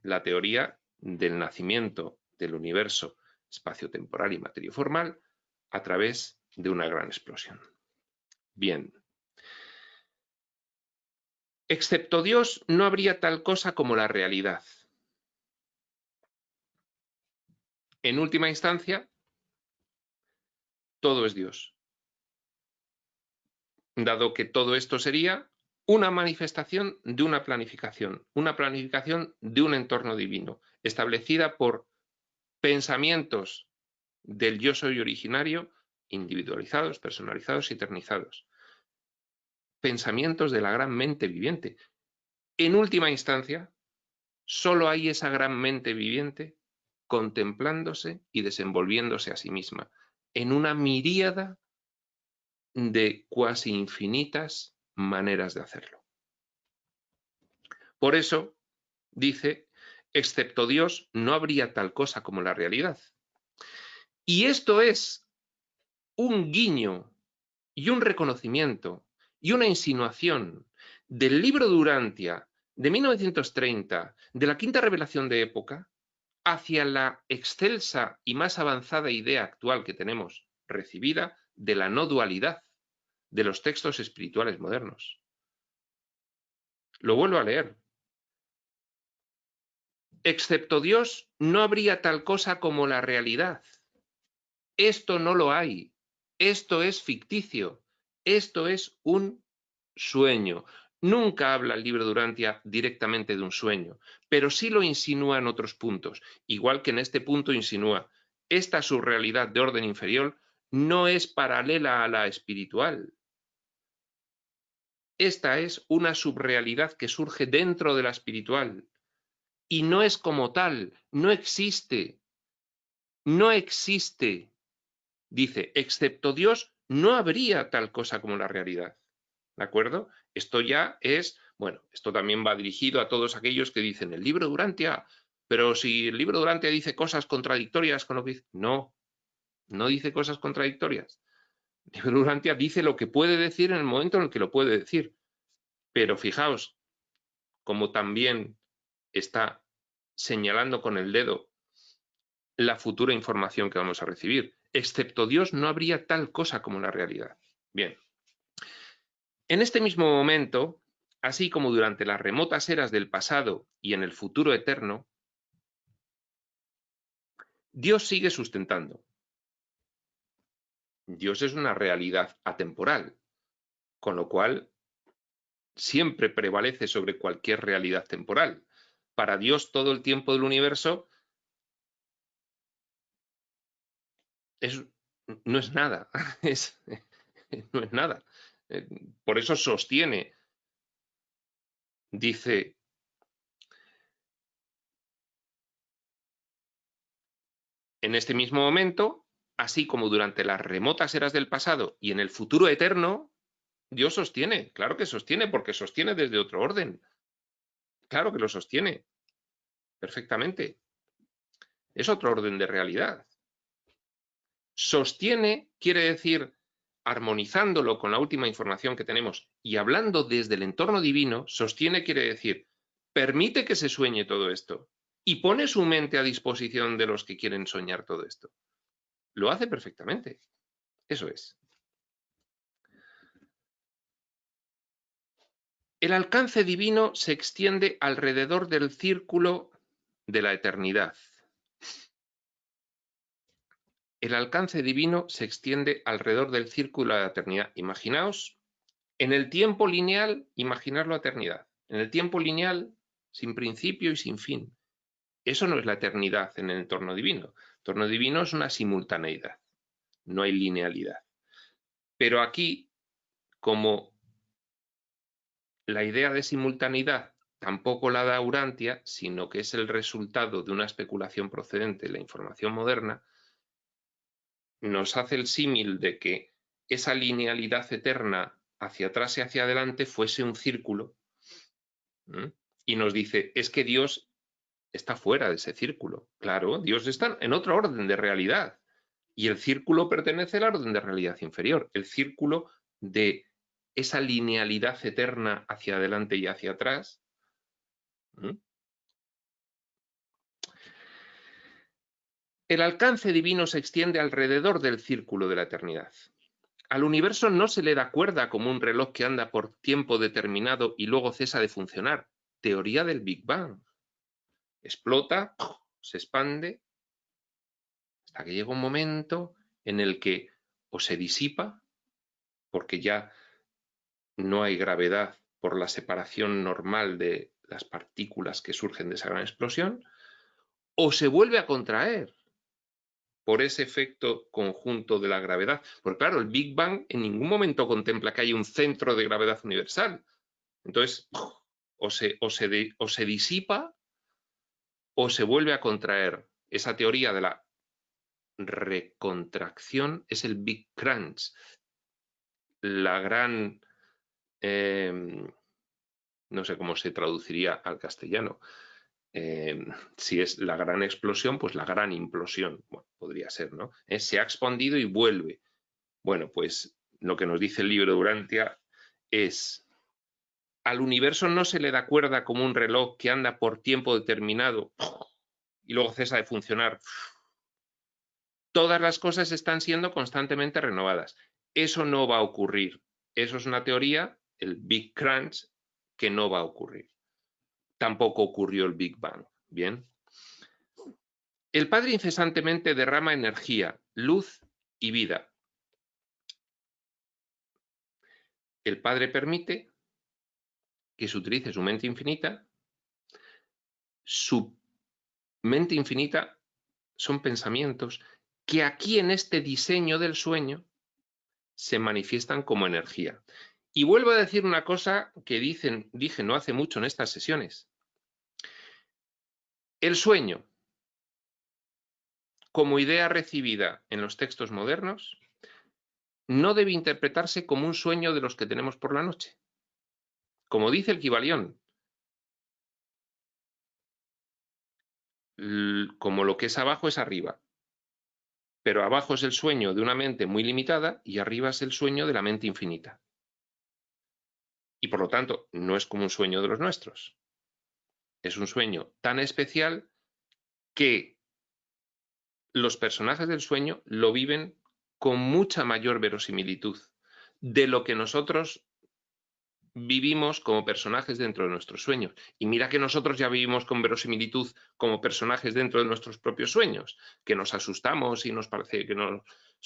la teoría del nacimiento del universo espaciotemporal y materioformal a través de una gran explosión. Bien. Excepto Dios, no habría tal cosa como la realidad. En última instancia, todo es Dios, dado que todo esto sería una manifestación de una planificación de un entorno divino, establecida por pensamientos del yo soy originario individualizados, personalizados y eternizados. Pensamientos de la gran mente viviente. En última instancia, solo hay esa gran mente viviente contemplándose y desenvolviéndose a sí misma en una miríada de cuasi infinitas maneras de hacerlo. Por eso, dice, excepto Dios, no habría tal cosa como la realidad. Y esto es un guiño y un reconocimiento y una insinuación del libro de Urantia de 1930, de la quinta revelación de época, hacia la excelsa y más avanzada idea actual que tenemos recibida de la no dualidad de los textos espirituales modernos. Lo vuelvo a leer. Excepto Dios, no habría tal cosa como la realidad. Esto no lo hay. Esto es ficticio. Esto es un sueño. Nunca habla el libro de Urantia directamente de un sueño, pero sí lo insinúa en otros puntos, igual que en este punto insinúa, esta subrealidad de orden inferior no es paralela a la espiritual. Esta es una subrealidad que surge dentro de la espiritual y no es como tal, no existe. No existe. Dice, excepto Dios, no habría tal cosa como la realidad. ¿De acuerdo? Esto ya es, bueno, esto también va dirigido a todos aquellos que dicen el libro de Urantia, pero si el libro de Urantia dice cosas contradictorias con lo que dice. No, no dice cosas contradictorias. El libro de Urantia dice lo que puede decir en el momento en el que lo puede decir. Pero fijaos, como también está señalando con el dedo la futura información que vamos a recibir. Excepto Dios no habría tal cosa como la realidad. Bien. En este mismo momento, así como durante las remotas eras del pasado y en el futuro eterno, Dios sigue sustentando. Dios es una realidad atemporal, con lo cual siempre prevalece sobre cualquier realidad temporal. Para Dios todo el tiempo del universo no es nada, no es nada. Por eso sostiene, dice, en este mismo momento, así como durante las remotas eras del pasado y en el futuro eterno, Dios sostiene, claro que sostiene, porque sostiene desde otro orden. Claro que lo sostiene, perfectamente. Es otro orden de realidad. Sostiene quiere decir, armonizándolo con la última información que tenemos y hablando desde el entorno divino, sostiene quiere decir, permite que se sueñe todo esto y pone su mente a disposición de los que quieren soñar todo esto. Lo hace perfectamente. Eso es. El alcance divino se extiende alrededor del círculo de la eternidad. El alcance divino se extiende alrededor del círculo de la eternidad. Imaginaos, en el tiempo lineal, imaginar la eternidad. En el tiempo lineal, sin principio y sin fin. Eso no es la eternidad en el entorno divino. El entorno divino es una simultaneidad. No hay linealidad. Pero aquí, como la idea de simultaneidad tampoco la da Urantia, sino que es el resultado de una especulación procedente de la información moderna, nos hace el símil de que esa linealidad eterna hacia atrás y hacia adelante fuese un círculo, y nos dice, es que Dios está fuera de ese círculo. Claro, Dios está en otro orden de realidad, y el círculo pertenece al orden de realidad inferior, el círculo de esa linealidad eterna hacia adelante y hacia atrás. El alcance divino se extiende alrededor del círculo de la eternidad. Al universo no se le da cuerda como un reloj que anda por tiempo determinado y luego cesa de funcionar. Teoría del Big Bang. Explota, se expande, hasta que llega un momento en el que o se disipa, porque ya no hay gravedad por la separación normal de las partículas que surgen de esa gran explosión, o se vuelve a contraer. por ese efecto conjunto de la gravedad. Porque claro, el Big Bang en ningún momento contempla que haya un centro de gravedad universal. Entonces, o se disipa o se vuelve a contraer. Esa teoría de la recontracción es el Big Crunch, la gran, no sé cómo se traduciría al castellano, si es la gran explosión, pues la gran implosión, bueno, podría ser, ¿no? Se ha expandido y vuelve. Bueno, pues lo que nos dice el libro de Urantia es: al universo no se le da cuerda como un reloj que anda por tiempo determinado y luego cesa de funcionar. Todas las cosas están siendo constantemente renovadas. Eso no va a ocurrir. Eso es una teoría, el Big Crunch, que no va a ocurrir. Tampoco ocurrió el Big Bang. Bien. El Padre incesantemente derrama energía, luz y vida. El Padre permite que se utilice su mente infinita. Su mente infinita son pensamientos que aquí en este diseño del sueño se manifiestan como energía. Y vuelvo a decir una cosa que dije no hace mucho en estas sesiones. El sueño, como idea recibida en los textos modernos, no debe interpretarse como un sueño de los que tenemos por la noche. Como dice el Kybalión, como lo que es abajo es arriba, pero abajo es el sueño de una mente muy limitada y arriba es el sueño de la mente infinita. Y por lo tanto, no es como un sueño de los nuestros. Es un sueño tan especial que los personajes del sueño lo viven con mucha mayor verosimilitud de lo que nosotros vivimos como personajes dentro de nuestros sueños. Y mira que nosotros ya vivimos con verosimilitud como personajes dentro de nuestros propios sueños, que nos asustamos y nos parece que nos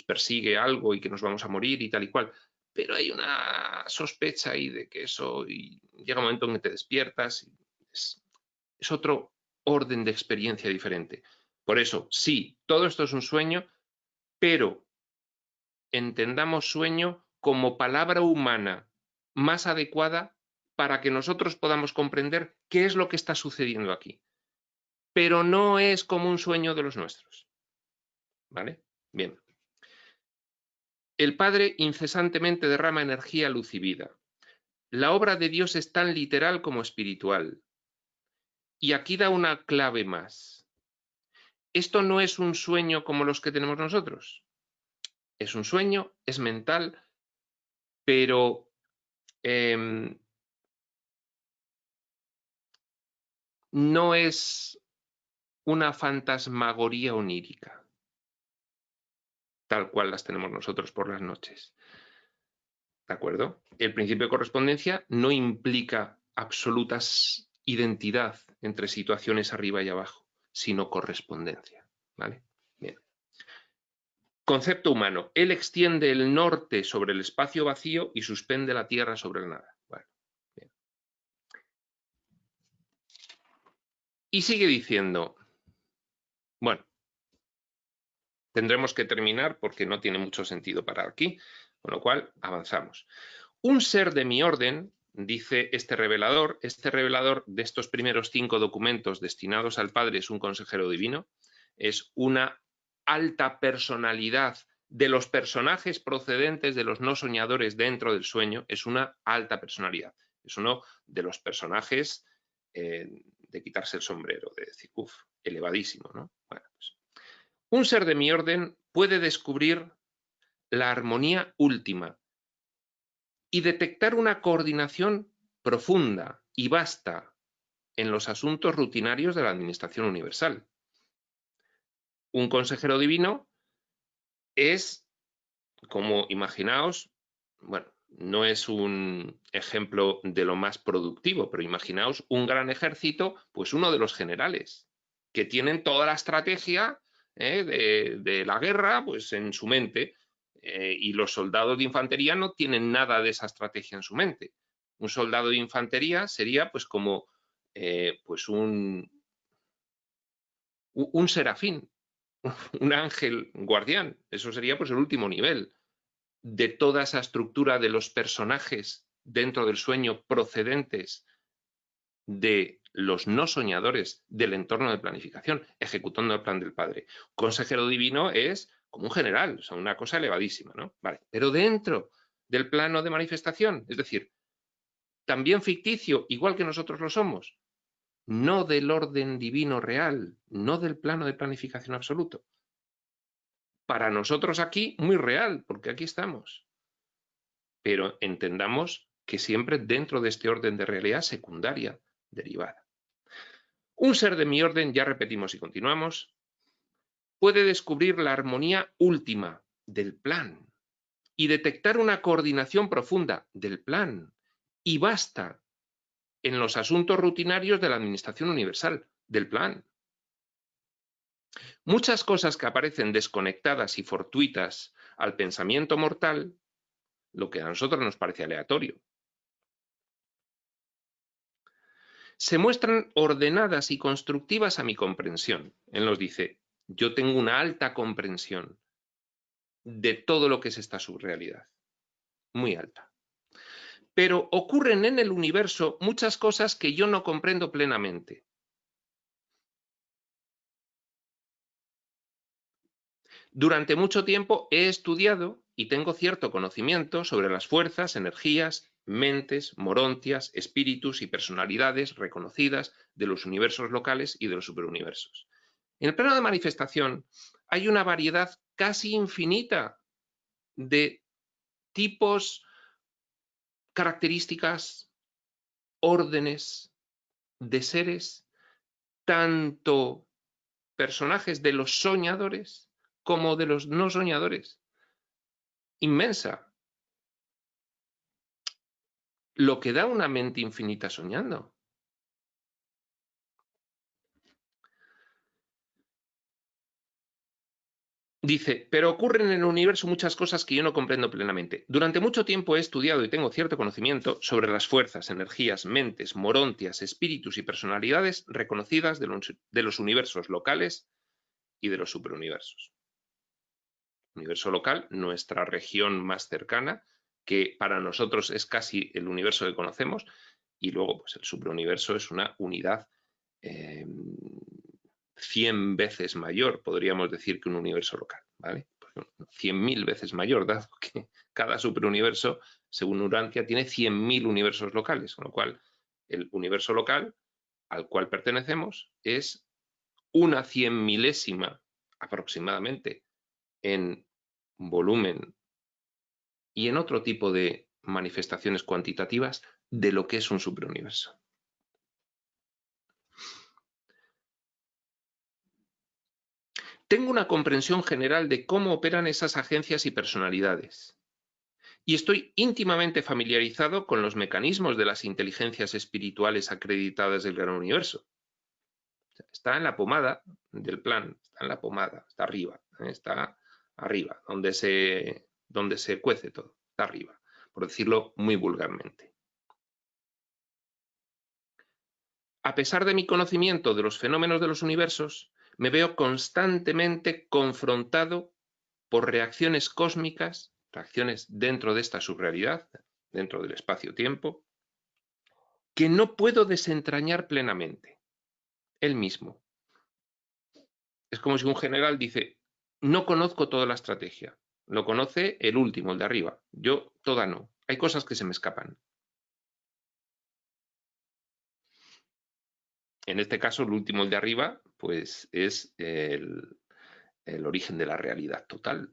persigue algo y que nos vamos a morir y tal y cual. Pero hay una sospecha ahí de que eso, y llega un momento en que te despiertas, y es otro orden de experiencia diferente. Por eso, sí, todo esto es un sueño, pero entendamos sueño como palabra humana más adecuada para que nosotros podamos comprender qué es lo que está sucediendo aquí. Pero no es como un sueño de los nuestros. ¿Vale? Bien. El Padre incesantemente derrama energía, luz y vida. La obra de Dios es tan literal como espiritual. Y aquí da una clave más. Esto no es un sueño como los que tenemos nosotros. Es un sueño, es mental, pero no es una fantasmagoría onírica, tal cual las tenemos nosotros por las noches. ¿De acuerdo? El principio de correspondencia no implica absoluta identidad entre situaciones arriba y abajo, sino correspondencia. ¿Vale? Bien. Concepto humano. Él extiende el norte sobre el espacio vacío y suspende la tierra sobre el nada. Bueno, bien. Y sigue diciendo, bueno, tendremos que terminar porque no tiene mucho sentido parar aquí, con lo cual avanzamos. Un ser de mi orden, dice este revelador de estos primeros 5 documentos destinados al Padre es un consejero divino, es una alta personalidad de los personajes procedentes de los no soñadores dentro del sueño, es una alta personalidad, es uno de los personajes de quitarse el sombrero, de decir, uff, elevadísimo, ¿no? Bueno, pues, un ser de mi orden puede descubrir la armonía última y detectar una coordinación profunda y vasta en los asuntos rutinarios de la Administración Universal. Un consejero divino es, como imaginaos, bueno, no es un ejemplo de lo más productivo, pero imaginaos un gran ejército, pues uno de los generales, que tienen toda la estrategia de la guerra pues en su mente, y los soldados de infantería no tienen nada de esa estrategia en su mente. Un soldado de infantería sería pues como pues un serafín, un ángel guardián. Eso sería pues el último nivel de toda esa estructura de los personajes dentro del sueño procedentes de los no soñadores del entorno de planificación, ejecutando el plan del padre. Consejero divino es como un general, o sea, una cosa elevadísima, ¿no? Vale. Pero dentro del plano de manifestación, es decir, también ficticio, igual que nosotros lo somos, no del orden divino real, no del plano de planificación absoluto. Para nosotros aquí, muy real, porque aquí estamos. Pero entendamos que siempre dentro de este orden de realidad secundaria, derivada. Un ser de mi orden, ya repetimos y continuamos, puede descubrir la armonía última del plan y detectar una coordinación profunda del plan. Y basta en los asuntos rutinarios de la administración universal, del plan. Muchas cosas que aparecen desconectadas y fortuitas al pensamiento mortal, lo que a nosotros nos parece aleatorio, se muestran ordenadas y constructivas a mi comprensión. Él nos dice, yo tengo una alta comprensión de todo lo que es esta subrealidad, muy alta. Pero ocurren en el universo muchas cosas que yo no comprendo plenamente. Durante mucho tiempo he estudiado y tengo cierto conocimiento sobre las fuerzas, energías, mentes, morontias, espíritus y personalidades reconocidas de los universos locales y de los superuniversos. En el plano de manifestación hay una variedad casi infinita de tipos, características, órdenes de seres, tanto personajes de los soñadores como de los no soñadores. Inmensa. Lo que da una mente infinita soñando. Dice, pero ocurren en el universo muchas cosas que yo no comprendo plenamente. Durante mucho tiempo he estudiado y tengo cierto conocimiento sobre las fuerzas, energías, mentes, morontias, espíritus y personalidades reconocidas de los universos locales y de los superuniversos. Universo local, nuestra región más cercana, que para nosotros es casi el universo que conocemos, y luego pues el superuniverso es una unidad 100 veces mayor, podríamos decir, que un universo local, ¿vale? 100.000 veces mayor, dado que cada superuniverso, según Urantia, tiene 100.000 universos locales, con lo cual el universo local al cual pertenecemos es una 100.000ésima aproximadamente en volumen y en otro tipo de manifestaciones cuantitativas de lo que es un superuniverso. Tengo una comprensión general de cómo operan esas agencias y personalidades. Y estoy íntimamente familiarizado con los mecanismos de las inteligencias espirituales acreditadas del gran universo. Está en la pomada del plan, está en la pomada, está arriba, donde se cuece todo, está arriba, por decirlo muy vulgarmente. A pesar de mi conocimiento de los fenómenos de los universos, me veo constantemente confrontado por reacciones cósmicas, reacciones dentro de esta subrealidad, dentro del espacio-tiempo, que no puedo desentrañar plenamente. Él mismo. Es como si un general dice, no conozco toda la estrategia, lo conoce el último, el de arriba, yo toda no, hay cosas que se me escapan. En este caso, el último, el de arriba, pues es el origen de la realidad total,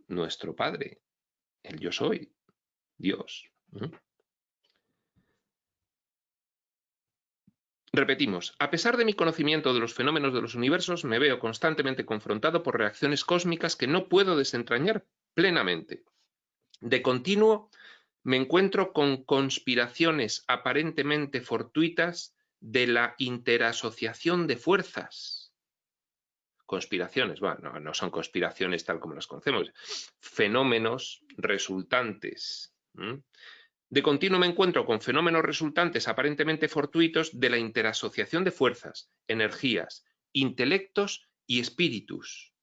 nuestro Padre, el yo soy, Dios. Repetimos, a pesar de mi conocimiento de los fenómenos de los universos, me veo constantemente confrontado por reacciones cósmicas que no puedo desentrañar plenamente. De continuo, me encuentro con conspiraciones aparentemente fortuitas de la interasociación de fuerzas. Conspiraciones, bueno, no son conspiraciones tal como las conocemos, fenómenos resultantes. De continuo me encuentro con fenómenos resultantes aparentemente fortuitos de la interasociación de fuerzas, energías, intelectos y espíritus.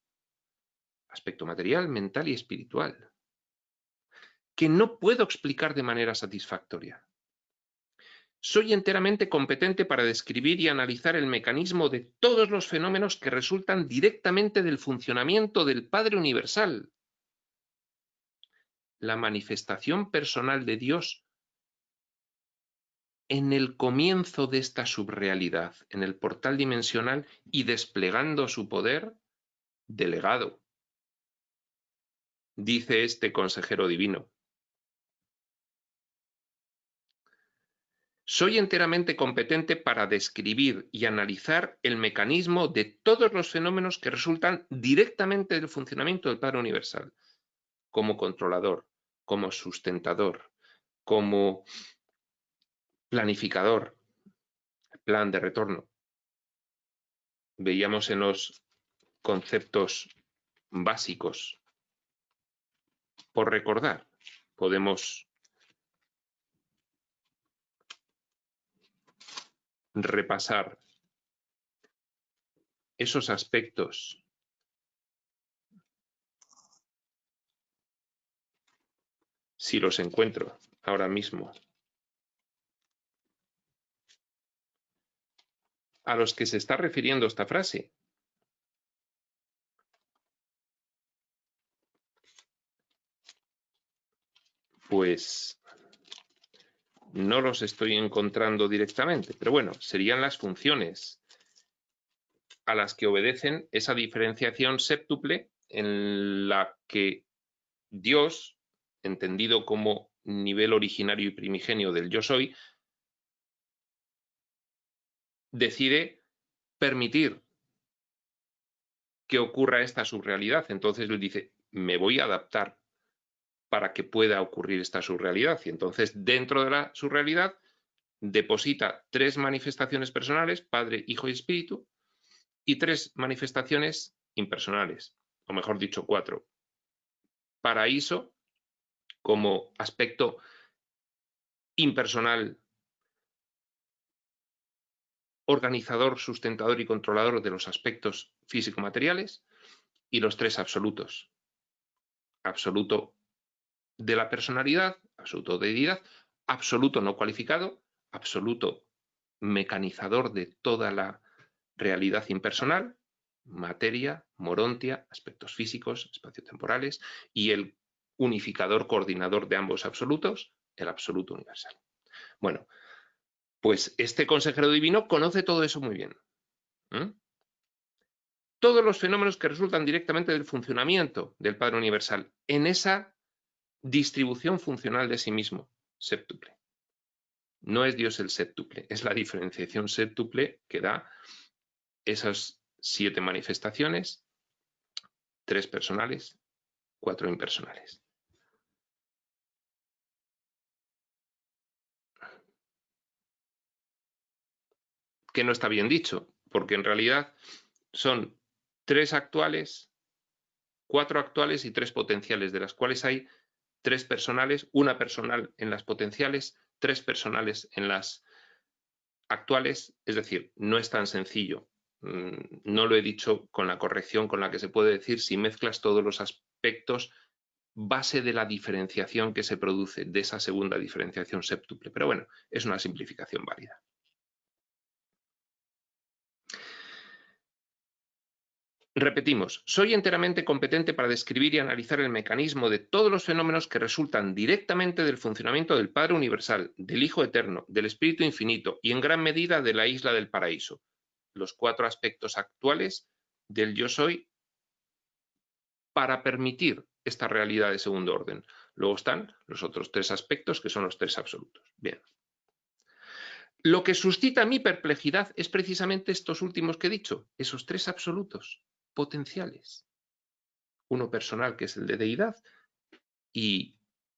aspecto material, mental y espiritual, que no puedo explicar de manera satisfactoria. Soy enteramente competente para describir y analizar el mecanismo de todos los fenómenos que resultan directamente del funcionamiento del Padre Universal. La manifestación personal de Dios en el comienzo de esta subrealidad, en el portal dimensional y desplegando su poder delegado. Dice este consejero divino: soy enteramente competente para describir y analizar el mecanismo de todos los fenómenos que resultan directamente del funcionamiento del Padre Universal, como controlador, como sustentador, como planificador, plan de retorno. Veíamos en los conceptos básicos. Por recordar, podemos repasar esos aspectos si los encuentro ahora mismo, a los que se está refiriendo esta frase. Pues no los estoy encontrando directamente, pero bueno, serían las funciones a las que obedecen esa diferenciación séptuple en la que Dios, entendido como nivel originario y primigenio del yo soy, decide permitir que ocurra esta subrealidad. Entonces él dice, me voy a adaptar para que pueda ocurrir esta subrealidad. Y entonces dentro de la subrealidad deposita 3 manifestaciones personales, Padre, Hijo y Espíritu, y 3 manifestaciones impersonales, o mejor dicho 4. Paraíso como aspecto impersonal, organizador, sustentador y controlador de los aspectos físico-materiales, y los 3 absolutos. Absoluto de la personalidad, absoluto de deidad, absoluto no cualificado, absoluto mecanizador de toda la realidad impersonal, materia, morontia, aspectos físicos, espaciotemporales, y el unificador coordinador de ambos absolutos, el absoluto universal. Bueno, pues este consejero divino conoce todo eso muy bien. Todos los fenómenos que resultan directamente del funcionamiento del Padre Universal en esa distribución funcional de sí mismo, séptuple. No es Dios el séptuple, es la diferenciación séptuple que da esas 7 manifestaciones, 3 personales, 4 impersonales. Que no está bien dicho, porque en realidad son 3 actuales, 4 actuales y 3 potenciales, de las cuales hay 3 personales, 1 personal en las potenciales, 3 personales en las actuales, es decir, no es tan sencillo. No lo he dicho con la corrección con la que se puede decir si mezclas todos los aspectos base de la diferenciación que se produce, de esa segunda diferenciación séptuple. Pero bueno, es una simplificación válida. Repetimos, soy enteramente competente para describir y analizar el mecanismo de todos los fenómenos que resultan directamente del funcionamiento del Padre Universal, del Hijo Eterno, del Espíritu Infinito y en gran medida de la isla del paraíso. Los 4 aspectos actuales del yo soy para permitir esta realidad de segundo orden. Luego están los otros 3 aspectos que son los 3 absolutos. Bien. Lo que suscita mi perplejidad es precisamente estos últimos que he dicho, esos 3 absolutos potenciales. Uno personal, que es el de deidad, y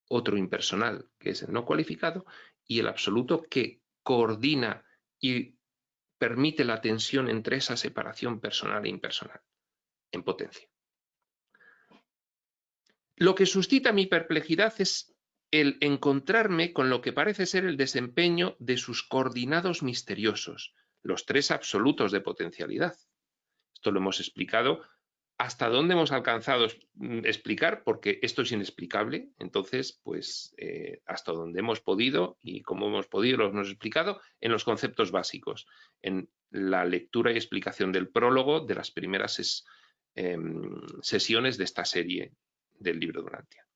otro impersonal, que es el no cualificado, y el absoluto que coordina y permite la tensión entre esa separación personal e impersonal, en potencia. Lo que suscita mi perplejidad es el encontrarme con lo que parece ser el desempeño de sus coordinados misteriosos, los 3 absolutos de potencialidad. Esto lo hemos explicado hasta dónde hemos alcanzado explicar, porque esto es inexplicable, entonces, pues, hasta donde hemos podido y como hemos podido lo hemos explicado en los conceptos básicos, en la lectura y explicación del prólogo de las primeras sesiones de esta serie del libro de Urantia.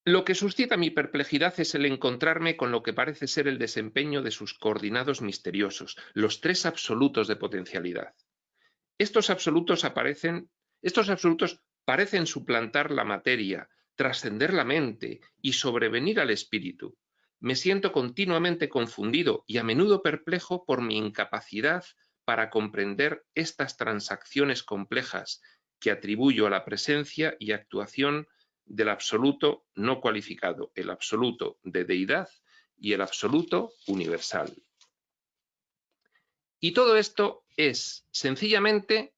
Lo que suscita mi perplejidad es el encontrarme con lo que parece ser el desempeño de sus coordinados misteriosos, los tres absolutos de potencialidad. Estos absolutos parecen suplantar la materia, trascender la mente y sobrevenir al espíritu. Me siento continuamente confundido y a menudo perplejo por mi incapacidad para comprender estas transacciones complejas que atribuyo a la presencia y actuación del absoluto no cualificado, el absoluto de deidad y el absoluto universal. Y todo esto es sencillamente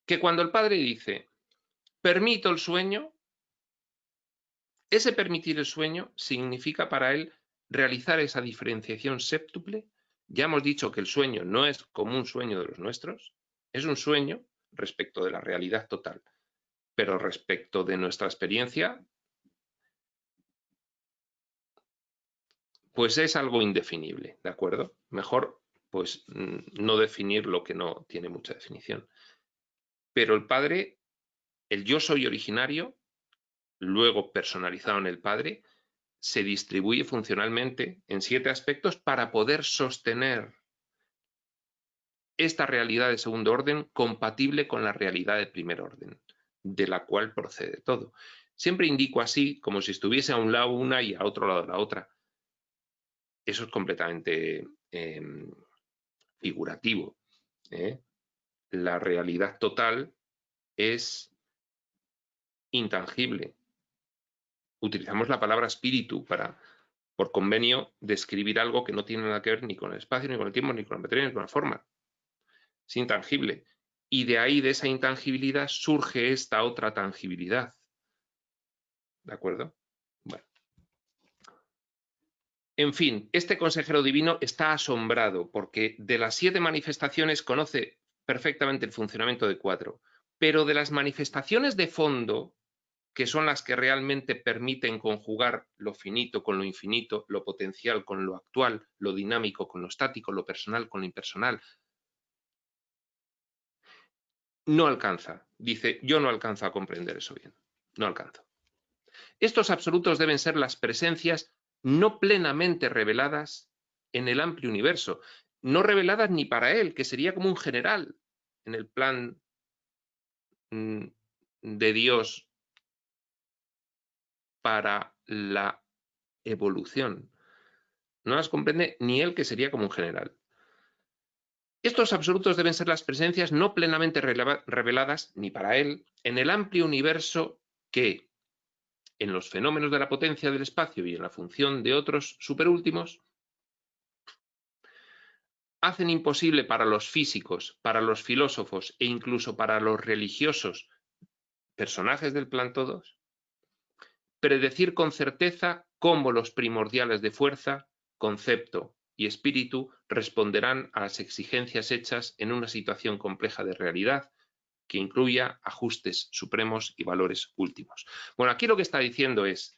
que cuando el padre dice, permito el sueño, ese permitir el sueño significa para él realizar esa diferenciación séptuple. Ya hemos dicho que el sueño no es como un sueño de los nuestros, es un sueño respecto de la realidad total, pero respecto de nuestra experiencia, pues es algo indefinible, ¿de acuerdo? Mejor, pues, no definir lo que no tiene mucha definición. Pero el padre, el yo soy originario, luego personalizado en el padre, se distribuye funcionalmente en 7 aspectos para poder sostener esta realidad de segundo orden compatible con la realidad de primer orden, de la cual procede todo. Siempre indico así, como si estuviese a un lado una y a otro lado la otra. Eso es completamente figurativo, ¿eh? La realidad total es intangible. Utilizamos la palabra espíritu para, por convenio, describir algo que no tiene nada que ver ni con el espacio, ni con el tiempo, ni con la materia, ni con la forma. Es intangible. Y de ahí, de esa intangibilidad, surge esta otra tangibilidad. ¿De acuerdo? Bueno. En fin, este consejero divino está asombrado porque de las 7 manifestaciones conoce perfectamente el funcionamiento de 4, pero de las manifestaciones de fondo, que son las que realmente permiten conjugar lo finito con lo infinito, lo potencial con lo actual, lo dinámico con lo estático, lo personal con lo impersonal, no alcanza. Dice, yo no alcanzo a comprender eso bien. No alcanzo. Estos absolutos deben ser las presencias no plenamente reveladas en el amplio universo, no reveladas ni para él, que sería como un general en el plan de Dios para la evolución. No las comprende ni él, que sería como un general. Estos absolutos deben ser las presencias no plenamente reveladas ni para él en el amplio universo que, en los fenómenos de la potencia del espacio y en la función de otros superúltimos, hacen imposible para los físicos, para los filósofos e incluso para los religiosos, personajes del plan todos, predecir con certeza cómo los primordiales de fuerza, concepto y espíritu responderán a las exigencias hechas en una situación compleja de realidad que incluya ajustes supremos y valores últimos. Bueno, aquí lo que está diciendo es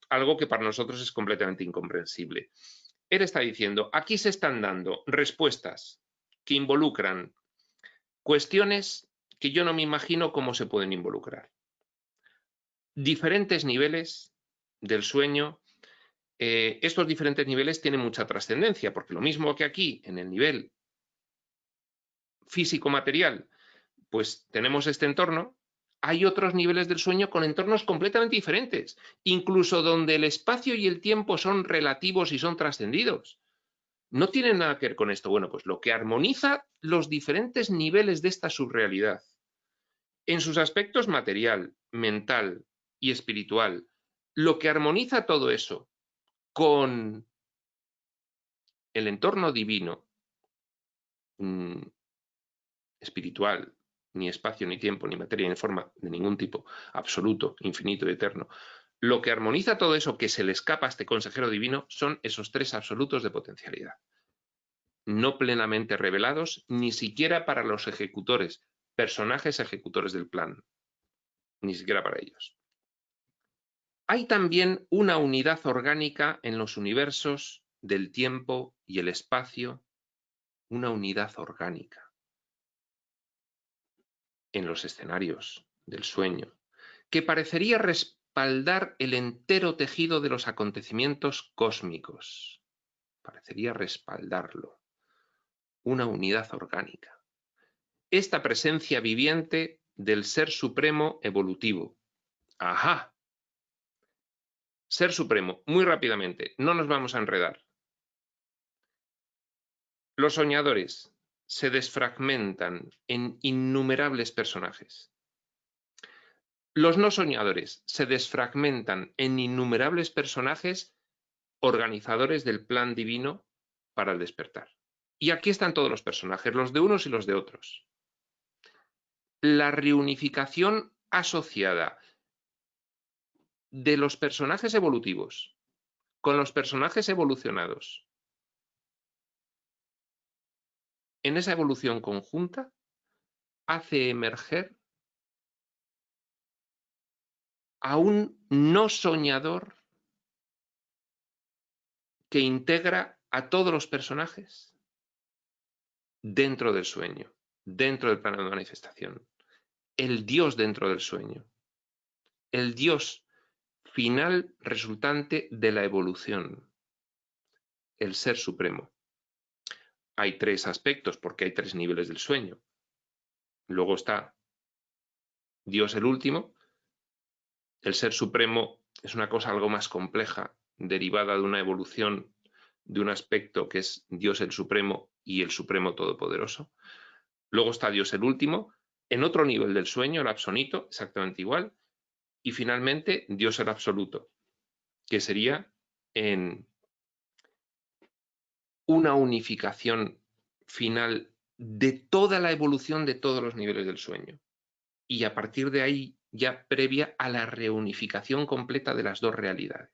algo que para nosotros es completamente incomprensible. Él está diciendo, aquí se están dando respuestas que involucran cuestiones que yo no me imagino cómo se pueden involucrar. Diferentes niveles del sueño. Estos diferentes niveles tienen mucha trascendencia, porque lo mismo que aquí, en el nivel físico-material, pues tenemos este entorno, hay otros niveles del sueño con entornos completamente diferentes, incluso donde el espacio y el tiempo son relativos y son trascendidos. No tiene nada que ver con esto. Bueno, pues lo que armoniza los diferentes niveles de esta subrealidad, en sus aspectos material, mental y espiritual, lo que armoniza todo eso con el entorno divino, espiritual, ni espacio, ni tiempo, ni materia, ni forma de ningún tipo, absoluto, infinito y eterno. Lo que armoniza todo eso que se le escapa a este consejero divino son esos 3 absolutos de potencialidad. no plenamente revelados, ni siquiera para los ejecutores, personajes ejecutores del plan, ni siquiera para ellos. Hay también una unidad orgánica en los universos del tiempo y el espacio, una unidad orgánica en los escenarios del sueño, que parecería respaldar el entero tejido de los acontecimientos cósmicos. Parecería respaldarlo. Una unidad orgánica. Esta presencia viviente del ser supremo evolutivo. ¡Ajá! Ser supremo, muy rápidamente, no nos vamos a enredar. Los soñadores se desfragmentan en innumerables personajes. Los no soñadores se desfragmentan en innumerables personajes organizadores del plan divino para el despertar. Y aquí están todos los personajes, los de unos y los de otros. La reunificación asociada de los personajes evolutivos con los personajes evolucionados en esa evolución conjunta hace emerger a un no soñador que integra a todos los personajes dentro del sueño, dentro del plano de manifestación. El Dios dentro del sueño. El Dios final resultante de la evolución. El Ser Supremo. Hay tres aspectos porque hay tres niveles del sueño. Luego está Dios el último. El Ser Supremo es una cosa algo más compleja, derivada de una evolución de un aspecto que es Dios el Supremo y el Supremo Todopoderoso. Luego está Dios el último, en otro nivel del sueño, el absonito, exactamente igual. Y finalmente Dios el absoluto, que sería en una unificación final de toda la evolución de todos los niveles del sueño. Y a partir de ahí ya previa a la reunificación completa de las dos realidades.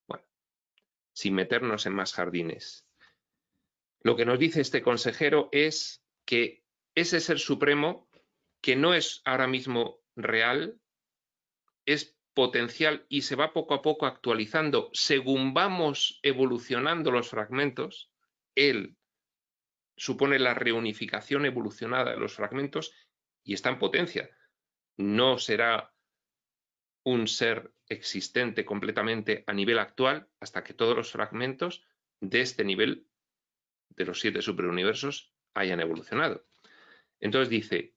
Bueno, sin meternos en más jardines. Lo que nos dice este consejero es que ese Ser Supremo, que no es ahora mismo real, es potencial y se va poco a poco actualizando según vamos evolucionando los fragmentos. Él supone la reunificación evolucionada de los fragmentos y está en potencia. No será un ser existente completamente a nivel actual hasta que todos los fragmentos de este nivel de los 7 superuniversos hayan evolucionado. Entonces dice,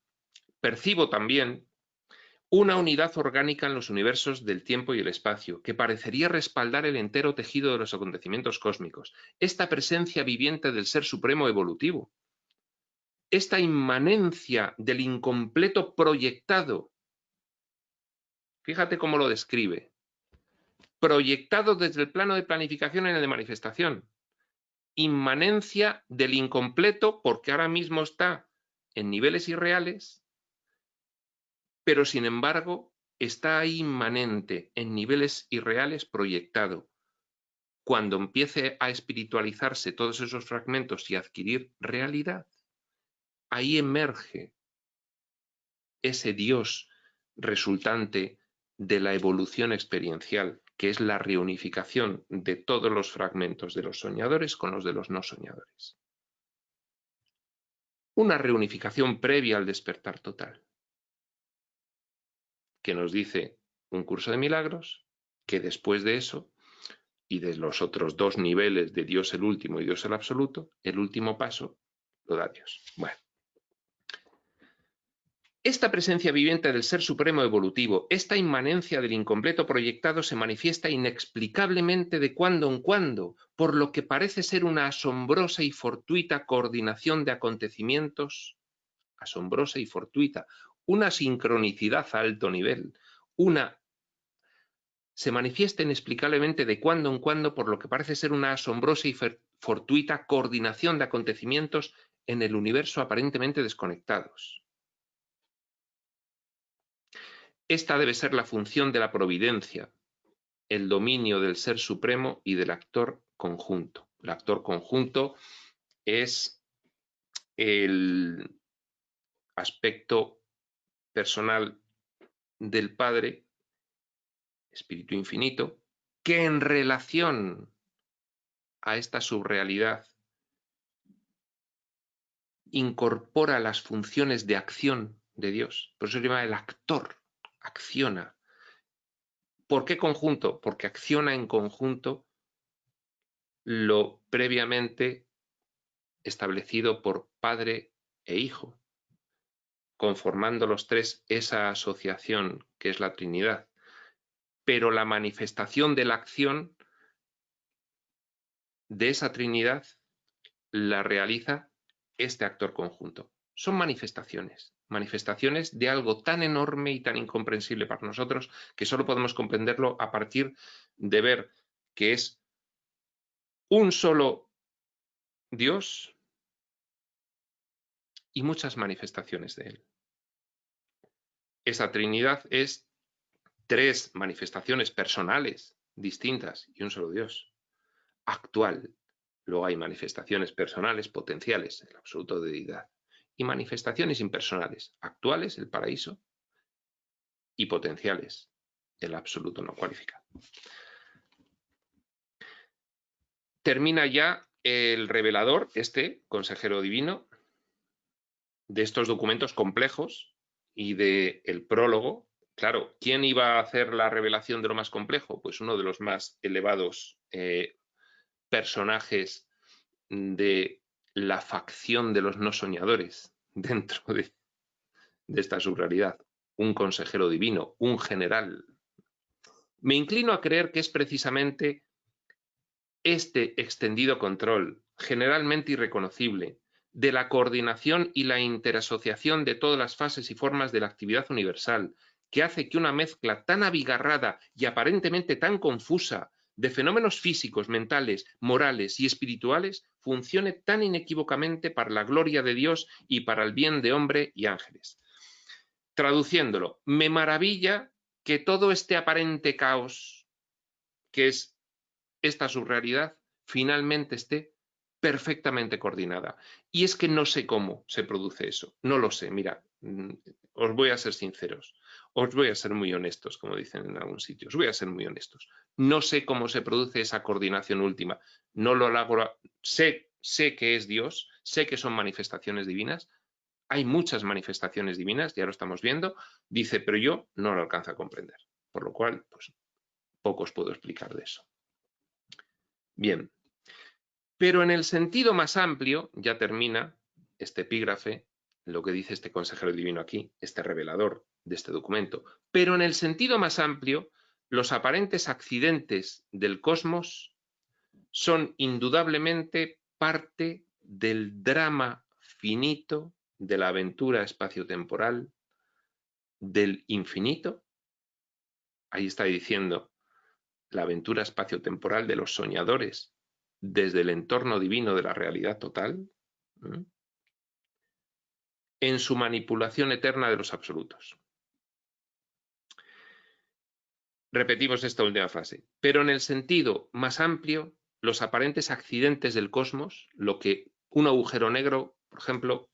percibo también una unidad orgánica en los universos del tiempo y el espacio, que parecería respaldar el entero tejido de los acontecimientos cósmicos, esta presencia viviente del Ser Supremo evolutivo, esta inmanencia del incompleto proyectado. Fíjate cómo lo describe. Proyectado desde el plano de planificación en el de manifestación. Inmanencia del incompleto porque ahora mismo está en niveles irreales, pero sin embargo está ahí inmanente en niveles irreales proyectado. Cuando empiece a espiritualizarse todos esos fragmentos y a adquirir realidad, ahí emerge ese Dios resultante de la evolución experiencial, que es la reunificación de todos los fragmentos de los soñadores con los de los no soñadores. Una reunificación previa al despertar total, que nos dice un curso de milagros, que después de eso, y de los otros dos niveles de Dios el último y Dios el absoluto, el último paso lo da Dios. Bueno. Esta presencia viviente del Ser Supremo evolutivo, esta inmanencia del incompleto proyectado se manifiesta inexplicablemente de cuando en cuando, por lo que parece ser una asombrosa y fortuita coordinación de acontecimientos, asombrosa y fortuita, una sincronicidad a alto nivel, se manifiesta inexplicablemente de cuando en cuando, por lo que parece ser una asombrosa y fortuita coordinación de acontecimientos en el universo aparentemente desconectados. Esta debe ser la función de la providencia, el dominio del Ser Supremo y del actor conjunto. El actor conjunto es el aspecto personal del Padre, Espíritu Infinito, que en relación a esta subrealidad incorpora las funciones de acción de Dios. Por eso se llama el actor, acciona. ¿Por qué conjunto? Porque acciona en conjunto lo previamente establecido por Padre e Hijo, conformando los tres esa asociación que es la Trinidad. Pero la manifestación de la acción de esa Trinidad la realiza este actor conjunto. Son manifestaciones de algo tan enorme y tan incomprensible para nosotros que solo podemos comprenderlo a partir de ver que es un solo Dios y muchas manifestaciones de Él. Esa Trinidad es tres manifestaciones personales distintas y un solo Dios. Actual. Luego hay manifestaciones personales potenciales, el absoluto de deidad, y manifestaciones impersonales, actuales, el paraíso, y potenciales, el absoluto no cualificado. Termina ya el revelador, este consejero divino, de estos documentos complejos y del prólogo. Claro, ¿quién iba a hacer la revelación de lo más complejo? Pues uno de los más elevados personajes de la facción de los no soñadores dentro de esta subrealidad, un consejero divino, un general. Me inclino a creer que es precisamente este extendido control, generalmente irreconocible, de la coordinación y la interasociación de todas las fases y formas de la actividad universal, que hace que una mezcla tan abigarrada y aparentemente tan confusa de fenómenos físicos, mentales, morales y espirituales funcione tan inequívocamente para la gloria de Dios y para el bien de hombre y ángeles. Traduciéndolo, me maravilla que todo este aparente caos, que es esta subrealidad, finalmente esté perfectamente coordinada. Y es que no sé cómo se produce eso, no lo sé. Mira, os voy a ser sinceros, os voy a ser muy honestos, como dicen en algún sitio, os voy a ser muy honestos. No sé cómo se produce esa coordinación última, no lo logro, sé que es Dios, sé que son manifestaciones divinas, hay muchas manifestaciones divinas, ya lo estamos viendo, dice, pero yo no lo alcanzo a comprender, por lo cual, pues, poco os puedo explicar de eso. Bien, pero en el sentido más amplio, ya termina este epígrafe, lo que dice este consejero divino aquí, este revelador de este documento, pero en el sentido más amplio, los aparentes accidentes del cosmos son indudablemente parte del drama finito de la aventura espaciotemporal del infinito. Ahí está diciendo la aventura espaciotemporal de los soñadores desde el entorno divino de la realidad total, en su manipulación eterna de los absolutos. Repetimos esta última frase. Pero en el sentido más amplio, los aparentes accidentes del cosmos, lo que un agujero negro, por ejemplo,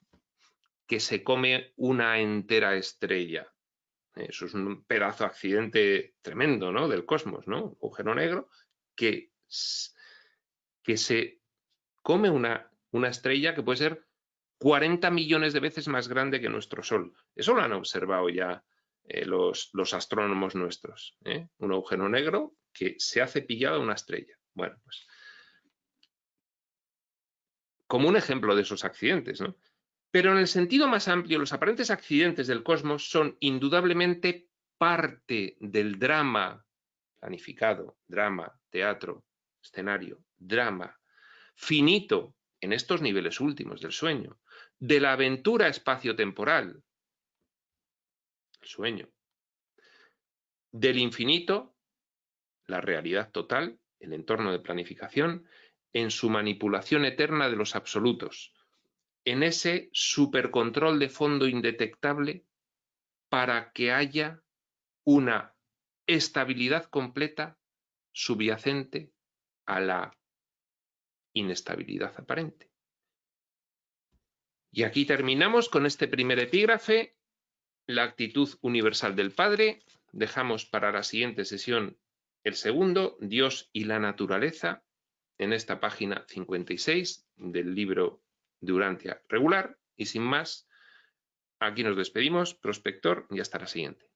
que se come una entera estrella. Eso es un pedazo de accidente tremendo, ¿no? Del cosmos, ¿no? Un agujero negro que se come una estrella que puede ser 40 millones de veces más grande que nuestro Sol. Eso lo han observado ya los astrónomos nuestros. Un agujero negro que se ha cepillado a una estrella. Bueno, pues como un ejemplo de esos accidentes, ¿no? Pero en el sentido más amplio, los aparentes accidentes del cosmos son indudablemente parte del drama planificado, drama, teatro, escenario, drama, finito en estos niveles últimos del sueño, de la aventura espaciotemporal, el sueño, del infinito, la realidad total, el entorno de planificación, en su manipulación eterna de los absolutos, en ese supercontrol de fondo indetectable para que haya una estabilidad completa subyacente a la inestabilidad aparente. Y aquí terminamos con este primer epígrafe, la actitud universal del Padre. Dejamos para la siguiente sesión el segundo, Dios y la naturaleza, en esta página 56 del libro de Urantia regular. Y sin más, aquí nos despedimos, prospector, y hasta la siguiente.